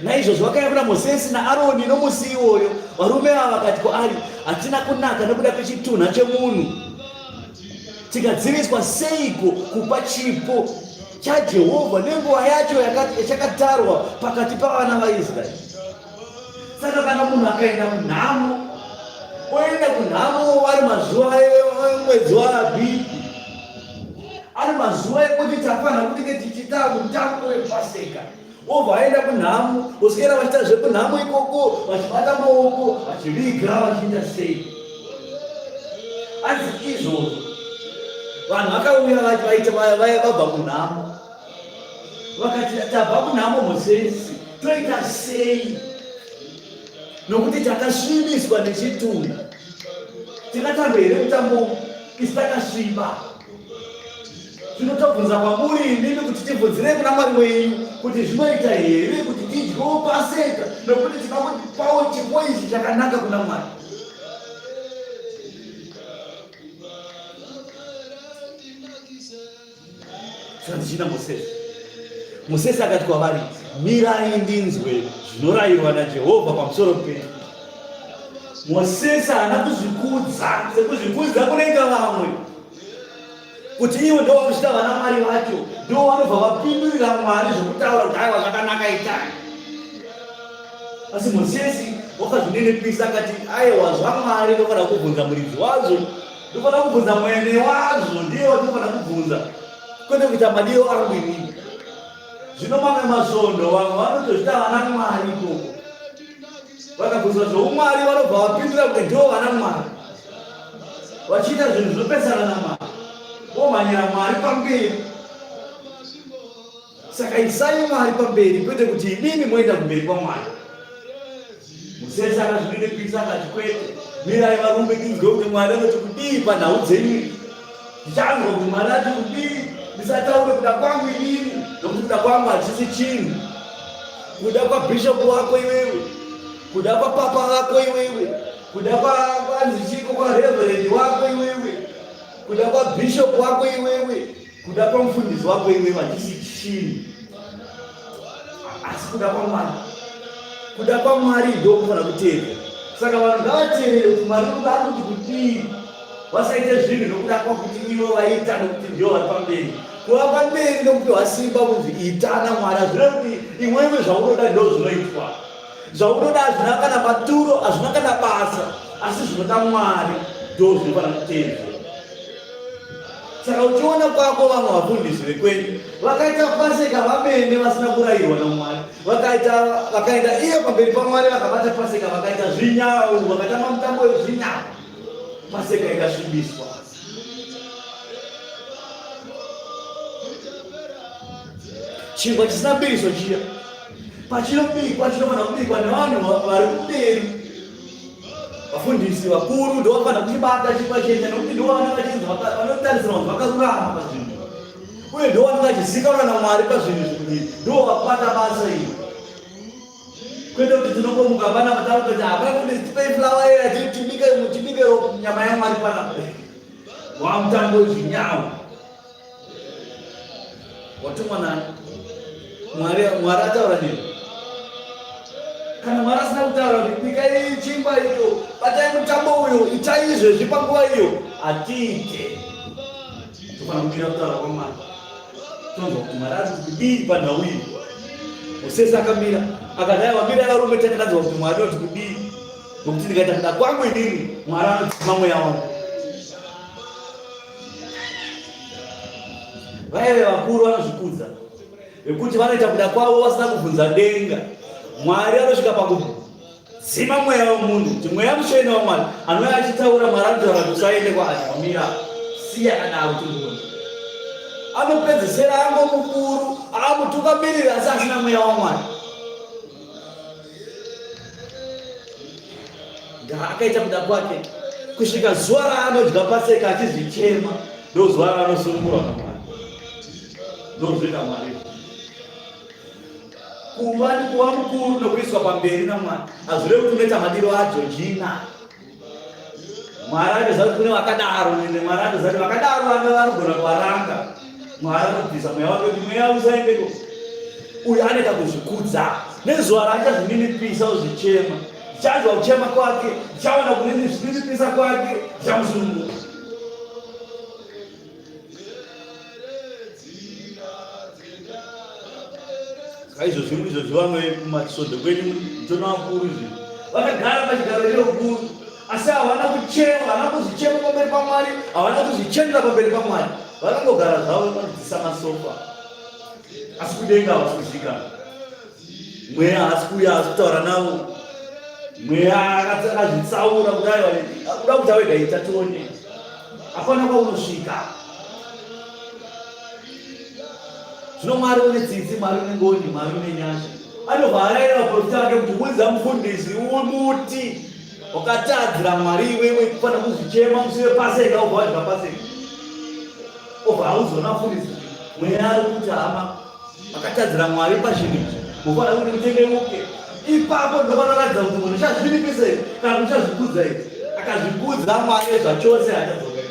Naizvozvo vakauya kuna Mozisi naAroni nomusi iwoyo. Varume ava vakati kwaari, hatina kunaka nokuda kwechitunha chemunhu. Tikadziviswa seiko kupa chipo chaJehovha nenguva yacho yachakatarwa pakati pavana vaIsraeri? Saka kana munhu akaenda munhamo, oenda kunhamo vari mazuva emwedzi waAbhibi, ari mazuva ekuti tafanira kuti tichita mutambo wepasika, obva aenda kunhamo, oswera vachiita zvekunhamo ikoko, vachibata maoko, vachiviga, vachiita sei. Asi izvozvo vanhu vakauya vabva kunhamo, vakati tabva kunhamo Mozisi, toita sei? Nokuti takasvibiswa nechitunha. Tingatamba here mutambo isi takasviba? Tinotobvunza kwamuri indimi kuti tibvunzire kuna Mwari wenyu kuti zvinoita here kuti tidyewo pasika, nokuti tinokupawo chipo ichi chakanaka kuna Mwari. zvanzichina Mosese akati kwavari, mirai ndinzwe zvinorayirwa naJehovha pamusoro penyu. Mosese haana kuzvikudza sekuzvikudza kunoita vamwe, kuti ivo ndo vakuchita vana Mwari vacho, ndo vanobva vapindurira Mwari zvokutaura kuti aiwa zvakanaka itai. Asi Mosese wakazvinenepisa akati, aiwa zvaMwari ndofanira kubvunza muridzi wazvo, ndofanira kubvunza mwene wazvo, ndiye wandinofanira kubvunza, kwete kuita madiro angu inini. Zvino mamwe masvondo vamwe vanotochita vana Mwari ikoko, vakabvunzwa zvoumwari vanobva vapindura kuti ndo vana Mwari, vachiita zvinhu zvinopesana naMwari, vomhanyira Mwari pamberi. Saka isai Mwari pamberi, kwete kuti inini moenda kumberi kwaMwari. Mosese akazvinenepisa akati, kwete, mirai varume ndinzwe kuti Mwari anoti kudii panhau dzenyu. Ndichanzwa kuti Mwari ati kudii, ndisataure kuda kwangu inini, nokuti kuda kwangu hachisi chinhu. Kuda kwabhishopu wako iwewe, kuda kwapapa wako iwewe, kuda kwanzichiko kwareverendi wako iwewe, kuda kwabhishopu wako iwewe, kuda kwamufundisi wako iwewe hachisi chinhu. Asi kuda kwaMwari ndo kufanira kuteerera. Saka vanhu ngavateerere kuti Mwari anoti kudii, vasaite zvinhu nokuda kwakuti ivo vaita nokuti ndio vari pamberi. Kuva pamberi nokuti wasimba kunzi itana Mwari, hazvina kuti imwewe zvaunoda ndo zvinoitwa. Zvaunoda hazvina kana maturo, hazvina kana basa, asi zvinoda Mwari ndo zvinofanira kuteerera. Saka uchiona kwako vamwe vafundisi vekwenyu vakaita Paseka vamene vasina kurayirwa naMwari, vakaenda iyo pamberi paMwari vakabata Paseka, vakaita zvinyau, vakatamba mutambo wezvinyau, Paseka ikasvibiswa. Chingwa chisina mbiriso chiya pachinobikwa chinofanira kubikwa nevanhu vari kumberi. Vafundisi vakuru ndo vanofanira kuchibata chingwa cheche, nokuti ndo vanenge vanotarisirwa kuti vakarurama pazvinhu, uye ndo vanenge vachizikanwa naMwari pazvinhu zvekudii, ndo vakubata basa iri. Kwete kuti tinongomuka pana mataura kuti hapana kuti tipei fulawa era tibike nyama yaMwari panapa. Wamutambo wezvinyau watumwa nani? Mwari ataura nini? Kana Mwari asina kutaura kuti bikai chingwa icho, batai mutambo uyo, itai izvezvi panguva iyo, hatiite. Tofanira kumira kutaura kwaMwari. Tonzwa kuti Mwari ari kudii panhau iyi. Mosese akamira akati, aiwa mirai varume tandakadzwa kuti Mwari anoti kudii, nokuti ndikaita kuda kwangu inini Mwari anodzima mweya wangu. Vaive vakuru vanozvikudza vekuti vanoita kuda kwavo vasina kubvunza denga. Mwari anosvika pakudzima mweya wemunhu, kuti mweya mutsvene waMwari anouya achitaura, Mwari anotaura kuti usaende kwaAdhamira, siya kadaro kuti munhu anopedzisira ango mukuru, amutungamiriri asi asina mweya waMwari. Akaita kuda kwake kusvika zuva raanodya Paseka achizvichema, ndo zuva raanosunungurwa naMwari. Ndozvinoita Mwari. Kuva mukuru nokuiswa pamberi naMwari hazvirevi kuti unoita madiro aJojina. Mwari anoziva kuti kune vakadaro, Mwari anoziva kuti vakadaro vanogona kuvaranga. Mwari anobvisa mweya wake kuti mweya usaendeko. Uyu anoita kuzvikudza, nezuva raachazvininipisa uzvichema, ndichanzwa kuchema kwake, ndichaona kuzvininipisa kwake, ndichamusunungura. Izvozvi vamwe kumasvondo kwenyu mutona wakuru izvi vakagara pachigaro cheukuru, asi havana kuchema, havana kuzvichema pamberi paMwari, havana kuzvichenera pamberi paMwari. Vakangogara zvavo vanodzisa masofa, asi kudenga havasi kuzvikana. Mweya haasi kuuya, haasi kutaura navo. Mweya akazvitsaura kuti aiwa kuda kuti awega ita tione, hapana kwaunosvika. Zvino Mwari une tsitsi, Mwari une ngoni, Mwari une nyasha. Anobva arayira vaprofita vake kuti udza mufundisi umuti wakatadzira Mwari iwewe, kufanira kuzvichema musi wePaseka, ubva wadya Paseka. Obva hauzona mufundisi mweya ari kuti hama akatadzira Mwari pazvinhu izvi, mufanira kuti mutengemuke. Ipapo ndopanoratidza kuti munhu uchazvinipisa here kana uchazvikudza here. Akazvikudza Mwari zvachose hachadzoka,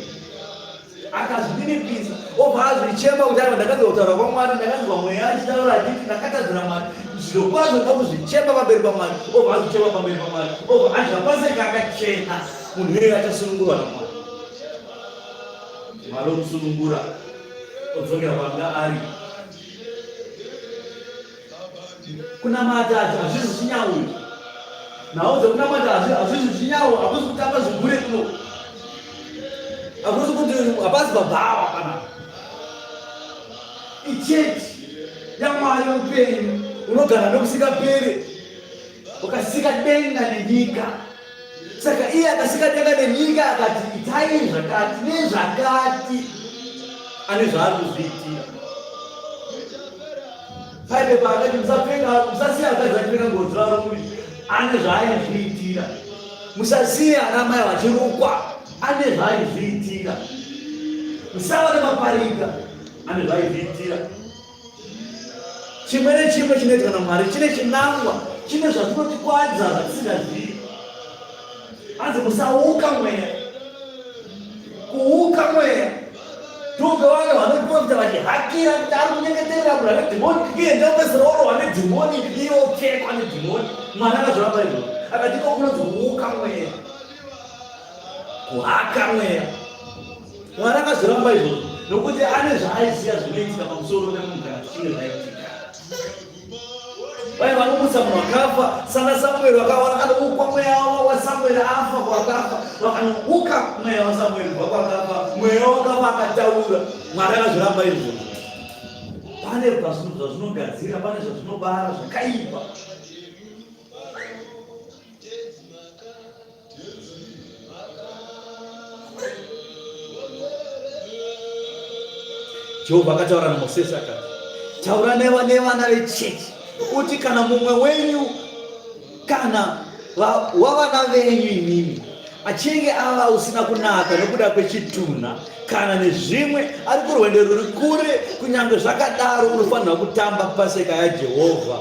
akazvinipisa obazvichema kuti ava ndakanzwa kutaura kwaMwari, ndakanzwa mweya achitaura achiti ndakatadzira Mwari. Zviro kwazvo ndakuzvichema pamberi paMwari, obva azvichema pamberi paMwari, obva azva Paseka akachena, munhu iye achasunungurwa naMwari. Mwari omusunungura, odzokera panga ari. Kunamata hazvizi chinyauri, nhau dzekunamata hazvizi chinyauri, hakuzi kutamba zvigure kuno, hakuzi kuti hapazi babhava kana ichechi yaMwari upenyu unogara nokusingaperi, wakasika denga nenyika. Saka iye akasika denga nenyika akati itai zvakati nezvakati, ane zvaari kuzviitira. Paipe paakati musasiya akadzi achipfeka ngozi raro muri, ane zvaaizviitira. Musasiya ana mai vachirukwa, ane zvaaizviitira. Musava nemaparika, ane zvaaizviitira. Chimwe nechimwe chinoitwa naMwari chine chinangwa, chine zvazvinotikwadza zvatisingazivi. Anzi musauka mweya, kuuka mweya ndokavana vanoprofita vachihakira kuti ari kunyengeterera munhu ane dhimoni, iye ndopedzisira orohwa nedhimoni, iye opfekwa nedhimoni. Mwari akazvoramba izvo akati kunonzi kuuka mweya, kuhaka mweya. Mwari akazvoramba izvozvo nokuti ane zvaaiziva zvinoitika pamusoro pemunhu kana zvichinge zvaitika. Vai vanomutsa munhu akafa, sana Samueri vakanoukwa mweya waSamueri afa kwakafa, vakanouka mweya waSamueri kubva kwakafa, mweya wakafa akataura. Mwari akazviramba izvo. Pane zvazvinogadzira, pane zvazvinobara zvakaipa. Jehovha akataura naMozisi akati, taura nevana vechechi uti kana mumwe wenyu kana wavana venyu imimi achinge ava usina kunaka nokuda kwechitunha kana nezvimwe, ari kurwendo ruri kure, kunyange zvakadaro unofanirwa kutamba Paseka yaJehovha.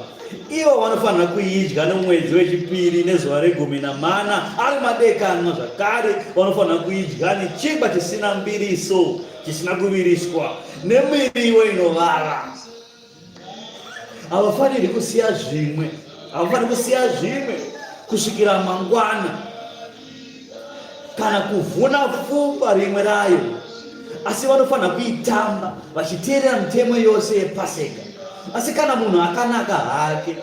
Ivo vanofanirwa kuidya nomwedzi wechipiri nezuva re14 ari madekwana. Zvakare vanofanirwa kuidya nechingwa chisina mbiriso, chisina kuviriswa, nemiriwo inovava. Havafaniri kusiya zvimwe kusvikira mangwana kana kuvhuna pfumba rimwe rayo, asi vanofanira kuitamba vachiteerera mitemo yose yePaseka. Asi kana munhu akanaka hake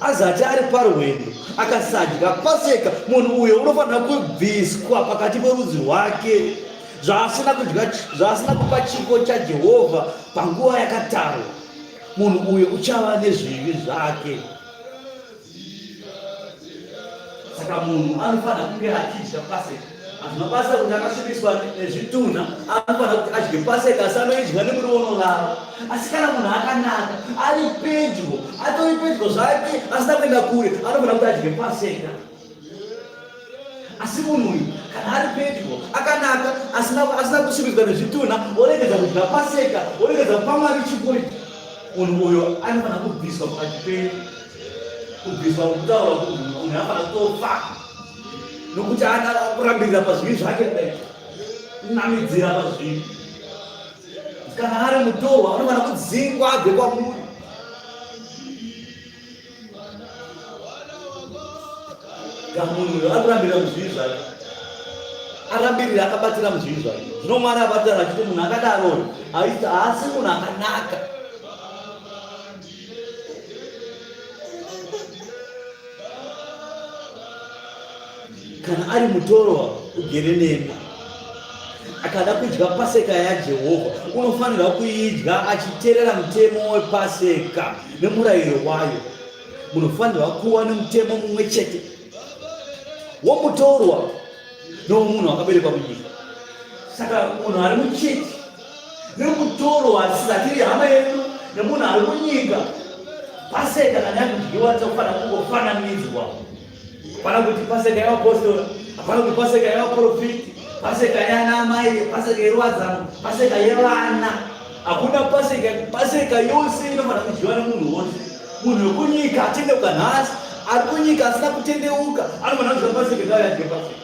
azati ari parwendo akasadya Paseka, munhu uyo unofanira kubviswa pakati perudzi rwake, zvaasina kupa chipo chaJehovha panguva yakatarwa. Munhu uyo uchava nezvivi zvake. Saka munhu anofanira kunge achidya Paseka. Hazvina basa kuti akasvibiswa nezvitunha, anofanira kuti adye Paseka, asi anoidya nemuriwo unorava. Asi kana munhu akanaka, ari pedyo, atori pedyo zvake, asina kuenda kure, anofanira kuti adye Paseka. Asi munhu uyu kana ari pedyo akanaka, asina kusvibiswa nezvitunha, oregedza kudya Paseka, oregedza kupa Mwari chipo ichi, munhu uyo anofanira kubviswa pakati penyu. Kubviswa kutaura kuti munhu anofanira kutofa nokuti ana kurambirira pazvivi zvake kudai, kunamidzira pazvivi. Kana ari mutorwa anofanira kudzingwa abve kwamuri. Kana munhu uyo arikurambirira muzvivi zvake, arambirira akabatira muzvivi zvake, zvino Mwari abatira achiti munhu akadaro haasi munhu akanaka. Kana ari mutorwa ugere nemi akada kudya Paseka yaJehovha, unofanirwa kuidya achiteerera mutemo wePaseka nemurayiro wayo. Munofanirwa kuva nemutemo mumwe chete womutorwa nomunhu akaberekwa munyika. Saka munhu ari muchechi nemutorwa asisatiri hama yedu nemunhu ari munyika, Paseka kana yakudyiwa tofanira kungofananidzwa. Hapana kuti Paseka yevapostori, hapana kuti Paseka yevaprofiti, Paseka yanamai, Paseka yerwadzano, Paseka yevana. Hakuna Paseka yose inofanira kudyiwa nemunhu wose. Munhu wekunyika atendeuka nhasi, ari kunyika asina kutendeuka, anofanira kudya Paseka ngawo yadye Paseka.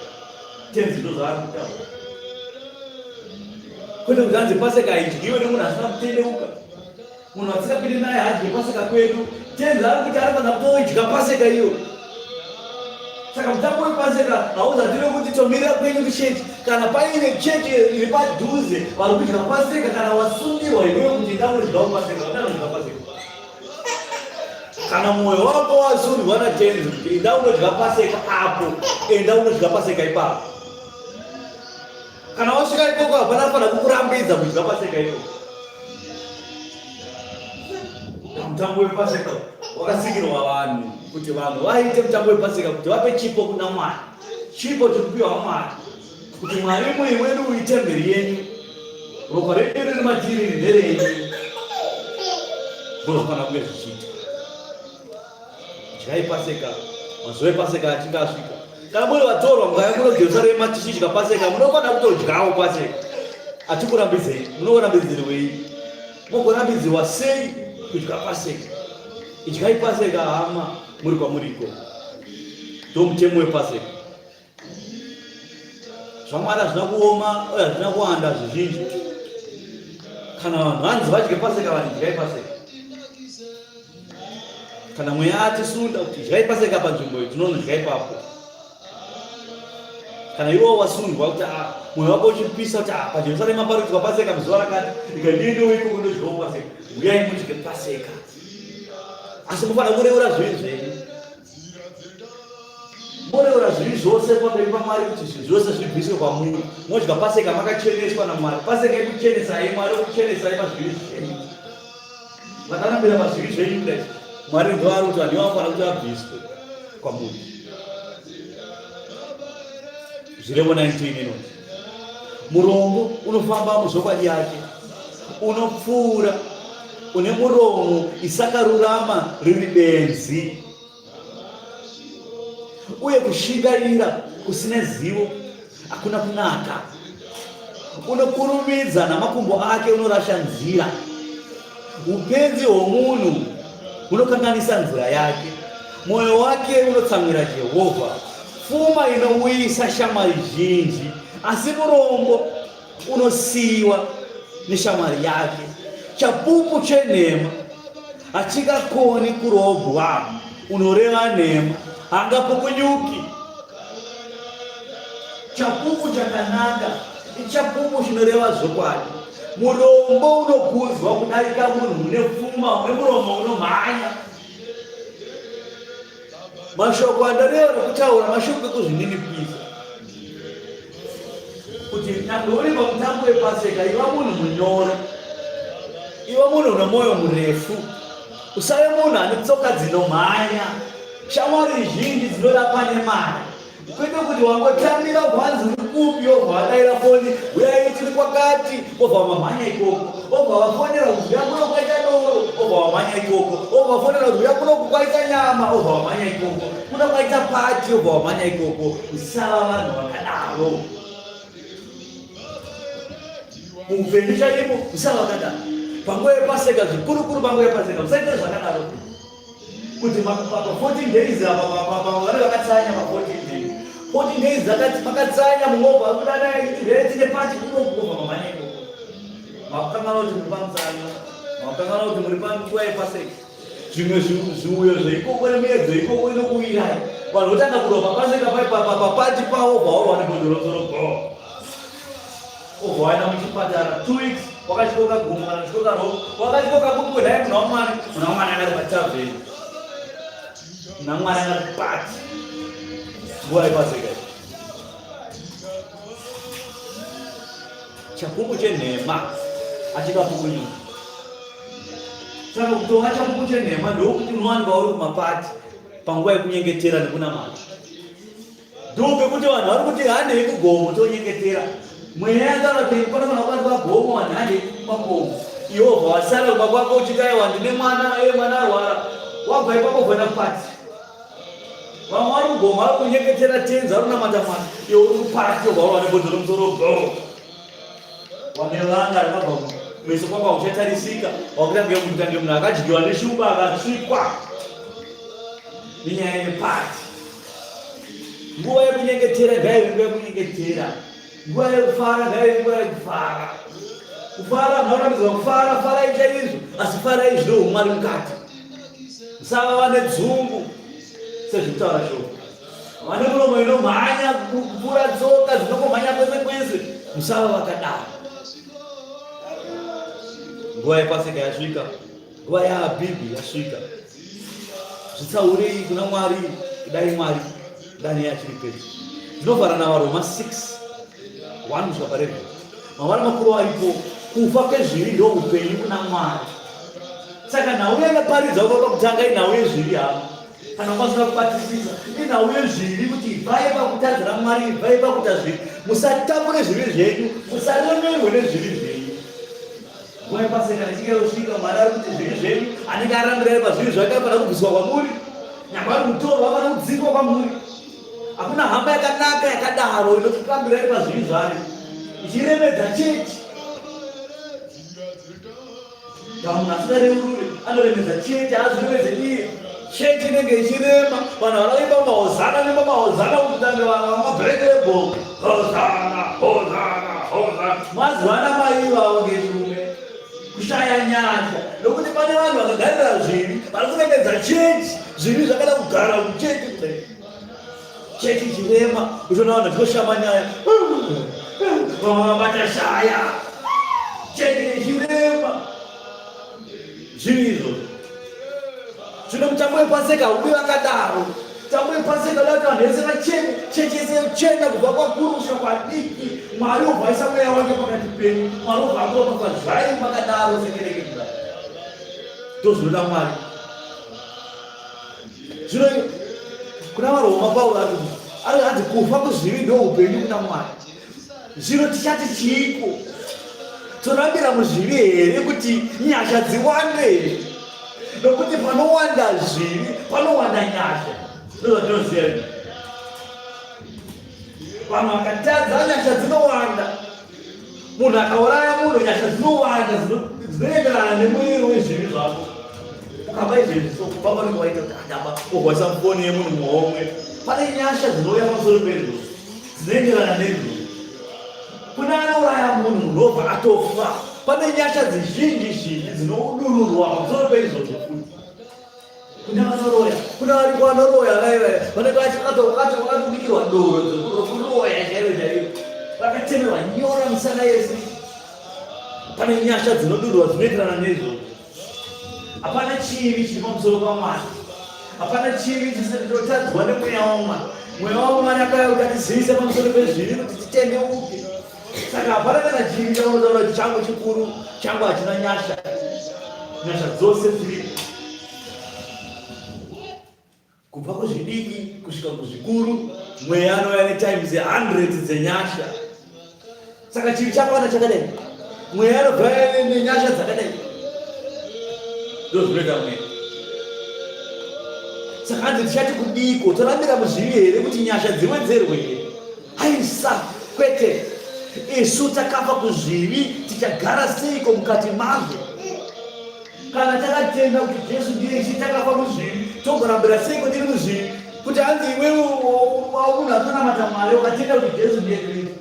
Tenzi ndo zvaari kutaura. kwete kuti anzi Paseka idyiwe nemunhu asina kutendeuka, munhu asikapindi naye hadye Paseka kwedu. Tenzi ari kuti arifana kutoidya Paseka iyo. Saka mutambo wePaseka hauzatire kuti tomirira kwenyu kuchechi, kana paine chechi iri padhuze vari kudya Paseka, kana wasundirwa iwewe kuti ndakudyawo Paseka, wadakudya Paseka. Kana mwoyo wako wasundirwa naTenzi kuti enda unodya Paseka apo, enda unodya Paseka ipapo. Kana wasvika ikoko hapana fana kukurambidza kudya Paseka ikoko. Mutambo wePaseka wakasikirwa vanhu kuti vanhu vaite mutambo wePaseka kuti vape chipo kuna Mwari, chipo chekupiwa Mwari, kuti Mwari mumwe wedu uitemberi yenyu, ropa redu riri matiri nderenyu. Ndozvofana kunge zvichiita. Dyai Paseka, mazuva ePaseka achinge asvika. Kana muri vatorwa mukauya kuno Jerusarema tichidya Paseka, munofana kutodyawo Paseka. Atikurambidzei, munorambidzirwei? Mugorambidzirwa sei kudya Paseka? Idyai Paseka hama muri kwamuriko. Ndomutemo wePaseka. Zvamwari hazvina kuoma uye hazvina kuwanda zvizhinji. Kana vanhu vanzi vadye Paseka, vanhu dyai Paseka. Kana mweya atisunda kuti dyai Paseka panzvimbo iyi, tinonodya ipapo. Kana iwo wasundwa kuti mwoyo wako uchipisa kuti paJerusarema paridzwa Paseka muzuva rakati, ikandiendewo ikoko ndodyawo Paseka, uyai mudye Paseka. Asi mufanira kureura zvivi zvenyu, moreura zvivi zvose pamberi paMwari kuti zvinhu zvose zvibviswe kwamuri. Modya Paseka makacheneswa naMwari. Paseka ikuchenesai, Mwari ukuchenesai pazvivi zvenyu. Vakarambira pazvivi zvenyu kudai, Mwari ndo ari kuti vanhu vanofanira kuti vabviswe kwamuri. Zvirevo 19 inoti murombo unofamba muzvokwadi yake, unopfuura, une muromo isakarurama riri benzi, uye kushingaira kusine zivo hakuna kunaka. Unokurumidza namakumbo ake, unorasha nzira. Upenzi hwomunhu hunokanganisa nzira yake, mwoyo wake unotsamwira Jehovha. Pfuma inouyisa shamwari zhinji, asi murombo unosiyiwa neshamwari yake. Chapupu chenhema hachingakoni kurogwa, unoreva nhema hangapukunyuki. Chapupu chakanaka ichapupu chinoreva zvokwadi. Murombo unokudzwa kudarika munhu mune pfuma, une muromo unomhanya. Mashoko andareva nokutaura mashoko ekuzvininipisa, kuti nyangwe uri pamutambo wePaseka, iva munhu munyoro, iva munhu une mwoyo murefu, usave munhu ane tsoka dzinomhanya. Shamwari zhinji dzinoda pane mari, kwete kuti wangotamira bhanzi rikupi obva wadaira foni, uyai tiri kwakati, obva wamamhanya ikoko, obva wafonera kuti uya kuno kwaita doro, obva wamhanya ikoko, obva wafonera kuti uya kuno kwaita nyama, obva wamhanya ikoko, kuno kwaita pati, obva wamhanya ikoko. Usava vanhu vakadaro muupenyu chaimo, usava vakadaro. Panguva yePaseka, zvikurukuru panguva yePaseka, musaita zvakadaro. Kuti pa 14 days apa vari vakatsanya pa 14 days. 14 days vakatsanya mungobva kudana tine pati kunogova mamhanya ikoko. Makukangana kuti muri pamutsanya, makukangana kuti muri panguva yePaseka. Zvimwe zviuyo zveikoko nemiedzo ikoko inokuwirai. Vanhu votanga kurova Paseka papati pavo, obva warwa nebhodhorozoro go. Obva waenda muchipatara 2 weeks, wakachikoka gumbo kana kuchikoka roho, wakachikoka gumbo dai munhu wamwari akari patavheni. Namwari akari pati nguva yePaseka. Chapupu chenhema hachikapukunyuki. Saka kutova chapupu chenhema ndokuti unowanikwa uri kumapati panguva yekunyengetera nekunamata. Ndopekuti vanhu vari kuti handei kugomo tonyengetera. Mweya yataura kuti panofanira kuwanikwa gomo, vanhu handei kumagomo. Jehovha wasara kumba kwako uchikaiwa ndine mwana, mwana arwara, wabva ipapo kuenda kupati. Vamwe vari kugoma vari kunyengetera Tenzi, vari kunamata Mwari, iwe uri kupati, obva warwa nebhodhi romusoro go. Wane vanga rakabva meso kwako uchatarisika, wakutange munhu akadyiwa neshuba akasvikwa nenyaya yepati. Nguva yekunyengetera ngaive nguva yekunyengetera, nguva yekufara ngaive nguva yekufara. kufara mnaona kufara fara ichaizvo asifara izvo mwari mukati sava vane dzungu sezvitaura shoko vane muromo inomhanya kupfuura tsoka dzinongomhanya kwese kwese musava vakadaro. Nguva yePasika yasvika, nguva yaAbhibhi yasvika. Zvitsaurei kuna Mwari, kudai Mwari ndani yachiri pedyo. Ndinovhara naVaroma 6:1 kusvika pa11. Mavara makuru aripo, kufa kwezvivi ndio upenyu kuna Mwari. Saka nhau yakaparidza kubva pakutanga inhau yezvivi hama. Kana kwasina kubatisisa, inhau yezvivi kuti ibvai pakutadzira Mwari, ibvai pakuita zvivi. Musatapure zvivi zvenyu, musaremerwe nezvivi zvenyu. Nguva yePasika ichinge yosvika, Mwari ari kuti zvivi zvenyu anenge arambira pazvivi zvake anofanira kubviswa kwamuri. Nyangwe ari mutorwa anofanira kudzikwa kwamuri. Hakuna hamba yakanaka yakadaro inokurambira pazvivi zvayo ichiremedza chechi. Munhu asingareurure anoremedza chechi, haazviremedze iye. Chechi inenge ichirema, vanhu vanoimba mahozana nemamahozana kutanga vamabreakable. Hozana, hozana, hozana. Mazwana maivavo ngerume kushaya nyasha, nokuti pane vanhu vakagarira zvivi vari kuremedza chechi. Zvivi zvakada kugara muchechi kudai. Chechi ichirema, uchiona vanhu vachioshama nyaya, vatashaya. Chechi ichirema. Zvivi izvozvo. Zvino mutambo wePasika ubi vakadaro. Mutambo wePasika uda kuti vanhu vese vachene, chechi yese yochena kubva kwakuru kusvika kwadiki. Mwari obvaisa mweya wake pakati penyu. Mwari obva akupa zvai makadaro sekereke kudai. Ndozvinoda Mwari. Zvino kuna vaRoma Pauro ari kuti kufa kuzvivi ndio upenyu kuna Mwari. Zvino tichati chiiko? Torambira muzvivi here kuti nyasha dziwande? Nokuti panowanda zvivi panowanda nyasha. Ndozvatinoziva. Vanhu vakatadza nyasha dzinowanda. Munhu akauraya munhu nyasha dzinowanda dzinoenderana nemuviri wezvivi zvako. Ukaba izvezvi kubva panenge waita kuti andaba ogwasa mufoni yemunhu muhomwe. Pane nyasha dzinouya pamusoro pezvo dzinoenderana nezvo. Kuna anouraya munhu munobva atofa. Pane nyasha dzizhinji dzinodururwa pamusoro peizvozvo futi. Kuna vanoroya, kuna varipo vanoroya vanenge vakatobikirwa doro dzekuroya chaivo vakatemerwa nyora misana yese. Pane nyasha dzinodururwa dzinoenderana nezvozvo. Hapana chivi chiri pamusoro paMwari. Hapana chivi chisati chotadzwa nemweya waMwari. Mweya waMwari akauya kuti atizivise pamusoro pezvivi kuti titendeuke. Saka hapana kana chivi chaunotaura kuti changu chikuru, changu hachina nyasha. Nyasha dzose dziripo. Kubva kuzvidiki kusvika kuzvikuru, mweya anouya netimes 100 dzenyasha. Saka chivi chakwana chakadai. Mweya anobva nenyasha dzakadai. Ndozvinoita mweya. Saka hanzi tichati kudiko, torambira muzvivi here kuti nyasha dziwedzerwe here? Haisa, kwete. Isu takafa kuzvivi, tichagara seiko mukati mazvo? Kana takatenda kuti Jesu ndiye isu takafa kuzvivi, togorambira seiko tiri muzvivi? Kuti hanzi iwewe munhu atonamata Mwari wakatenda kuti Jesu ndiye Kristu,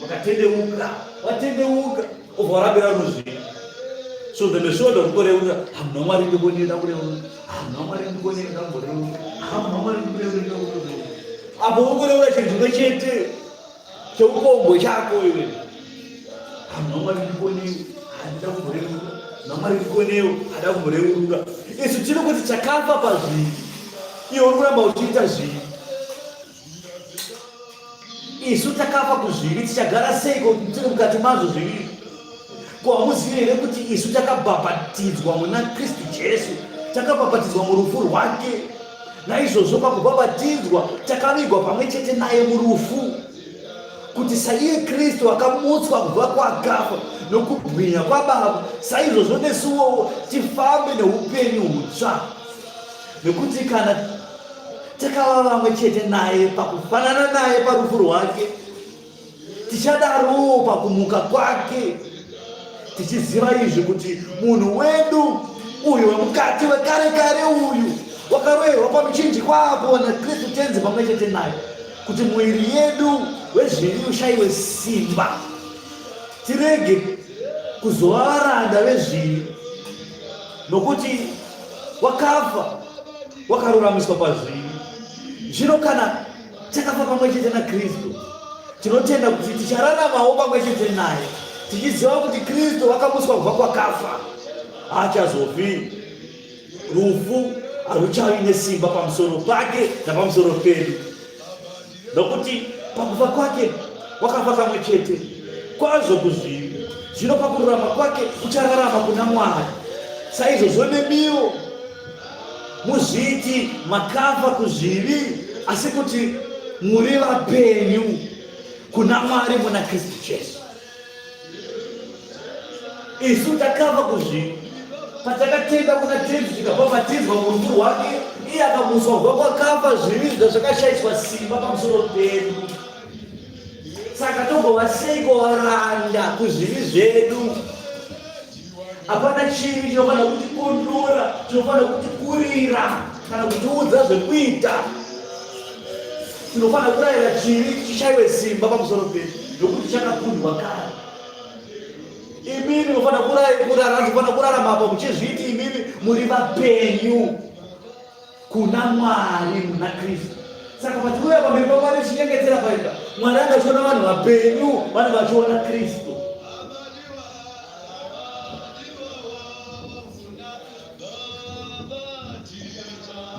wakatendeuka, watendeuka, obva warambira muzvivi. So the Messiah of God, I'm not married to Bonnie. I'm not married to Bonnie. I'm not married to Bonnie. I'm not married to Bonnie. So go chako iwe. I'm not married to Bonnie. I'm not married to Bonnie. I'm not married to Bonnie. Yesu chino kuti chakafa pazvi. Iyo uramba uchiita zvivi. Isu takafa kuzvivi, tichagara seiko tiri mukati mazvo zviviri? Ko hamuzivi here kuti isu takabhabhatidzwa muna Kristu Jesu, takabhabhatidzwa murufu rwake. Naizvozvo pakubhabhatidzwa takavigwa pamwe chete naye murufu, kuti saiye Kristu akamutswa kubva kwakafa nokubwinya kwaBaba, saizvozvo nesuwo tifambe neupenyu hutsva. Nekuti kana takava vamwe chete naye pakufanana naye parufu rwake, tichadarowo pakumuka kwake. Tichiziva izvi kuti munhu wedu uyu wemukati wekare kare uyu wakaroverwa pamuchinjikwapo naKristu tenzi pamwe chete naye, kuti mwiri yedu wezvivi ushayiwe simba, tirege kuzovaranda vezvivi, nokuti wakafa wakaruramiswa pazvivi. Zvino kana takafa pamwe chete naKristu, tinotenda kuti tichararamawo pamwe chete naye, tichiziva kuti Kristu wakamuswa kubva kwakafa, haachazofi. Rufu haruchavi nesimba pamusoro pake napamusoro pedu, nokuti pakufa kwake wakafa kamwe chete kwazvo kuzvivi. Zvino pakururama kwake kuchararama kuna Mwari. Saizvozvo nemiwo muzviti makafa kuzvivi, asi kuti muri vapenyu kuna Mwari muna Kristu Jesu. Isu takafa kuzvivi patakatenda kuna Jesu, tikabhabhatidzwa murufu rwake, iye akamuswa kubva kwakafa, zvivi zvakashayiswa simba pamusoro pedu. Saka togova seiko varanda kuzvivi zvedu. Hapana chivi chinofanira kutikondora, chinofanira kutikurira kana kutiudza zvekuita. Tinofanira kurayira chivi chishayiwe simba pamusoro pedu, nokuti chakakundwa kare. Imimi munofanira kurarama apa muchizviti imimi muri vapenyu kuna Mwari muna Kristu. Saka patikuuya pamberi paMwari tichinyengetera paita, Mwari angachiona vanhu vapenyu, vanhu vachiona Kristu.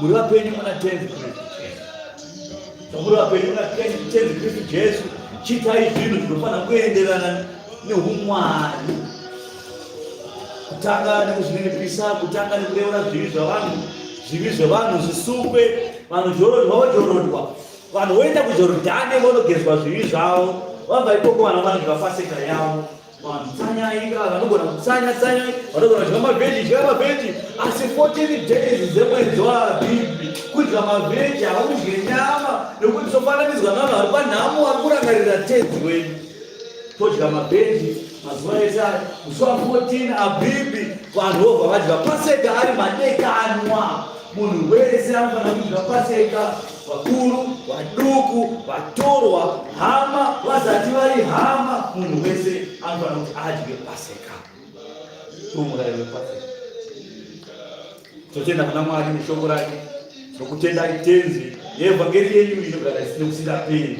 Muri vapenyu muna tenzi Kristu Jesu. Muri vapenyu muna tenzi Kristu Jesu. Chitai zvinhu zvinofanira kuenderana neumwari. Kutanga nekuzvininipisa, kutanga nekureura zvivi zvevanhu zvisukwe, vanhu jorodwa, vanhu voenda kuJorodhani vonogezwa zvivi zvavo, vabva ikoko vanhu vanodya Paseka yavo. Vanhu tsanyai, vanogona kutsanya, vanogona kudya mavheji, asi 14 days dzemwedzi waAbhibhi kudya mavheji, haudye nyama, nokuti sofananidzwa navanhu vari panhamo vari kurangarira tenzi wedu. Todya mavheji mazuva ese aya, musi wa14 Abhibhi, vanhu vobva vadya Paseka ari madekanwa. Munhu wese anofanira kudya Paseka, vakuru, vaduku, vatorwa, hama, vazati vari hama, munhu wese anofanira kuti adye Paseka. Murayiro wePaseka. Totenda kuna Mwari neshoko rake, nokutendai tenzi yeevhangeri yenyu inogara isina kusingaperi.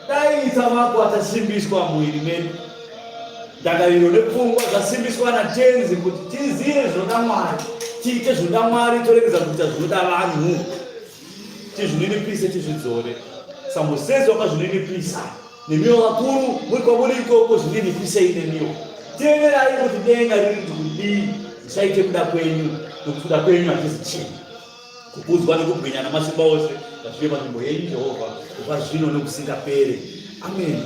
Dai tsavako atasimbiswa muviri medu, ndangariro nepfungwa zvasimbiswa natenzi kuti tizive zvoda Mwari, tiite zvoda Mwari, toregedza kuita zvoda vanhu, tizvininipise, tizvidzore. Samosezi wakazvininipisa, nemiwo vakuru muri kwamuri ikoko, zvininipisei nemiwo. Teererai kuti denga riri kudii, musaite kuda kwenyu, nokuti kuda kwenyu hatizi chinhu. Kukudzwa nekubwinya namasimba ose ngazvive panzvimbo yenyu Jehovha, kubva zvino nokusingaperi. Amen.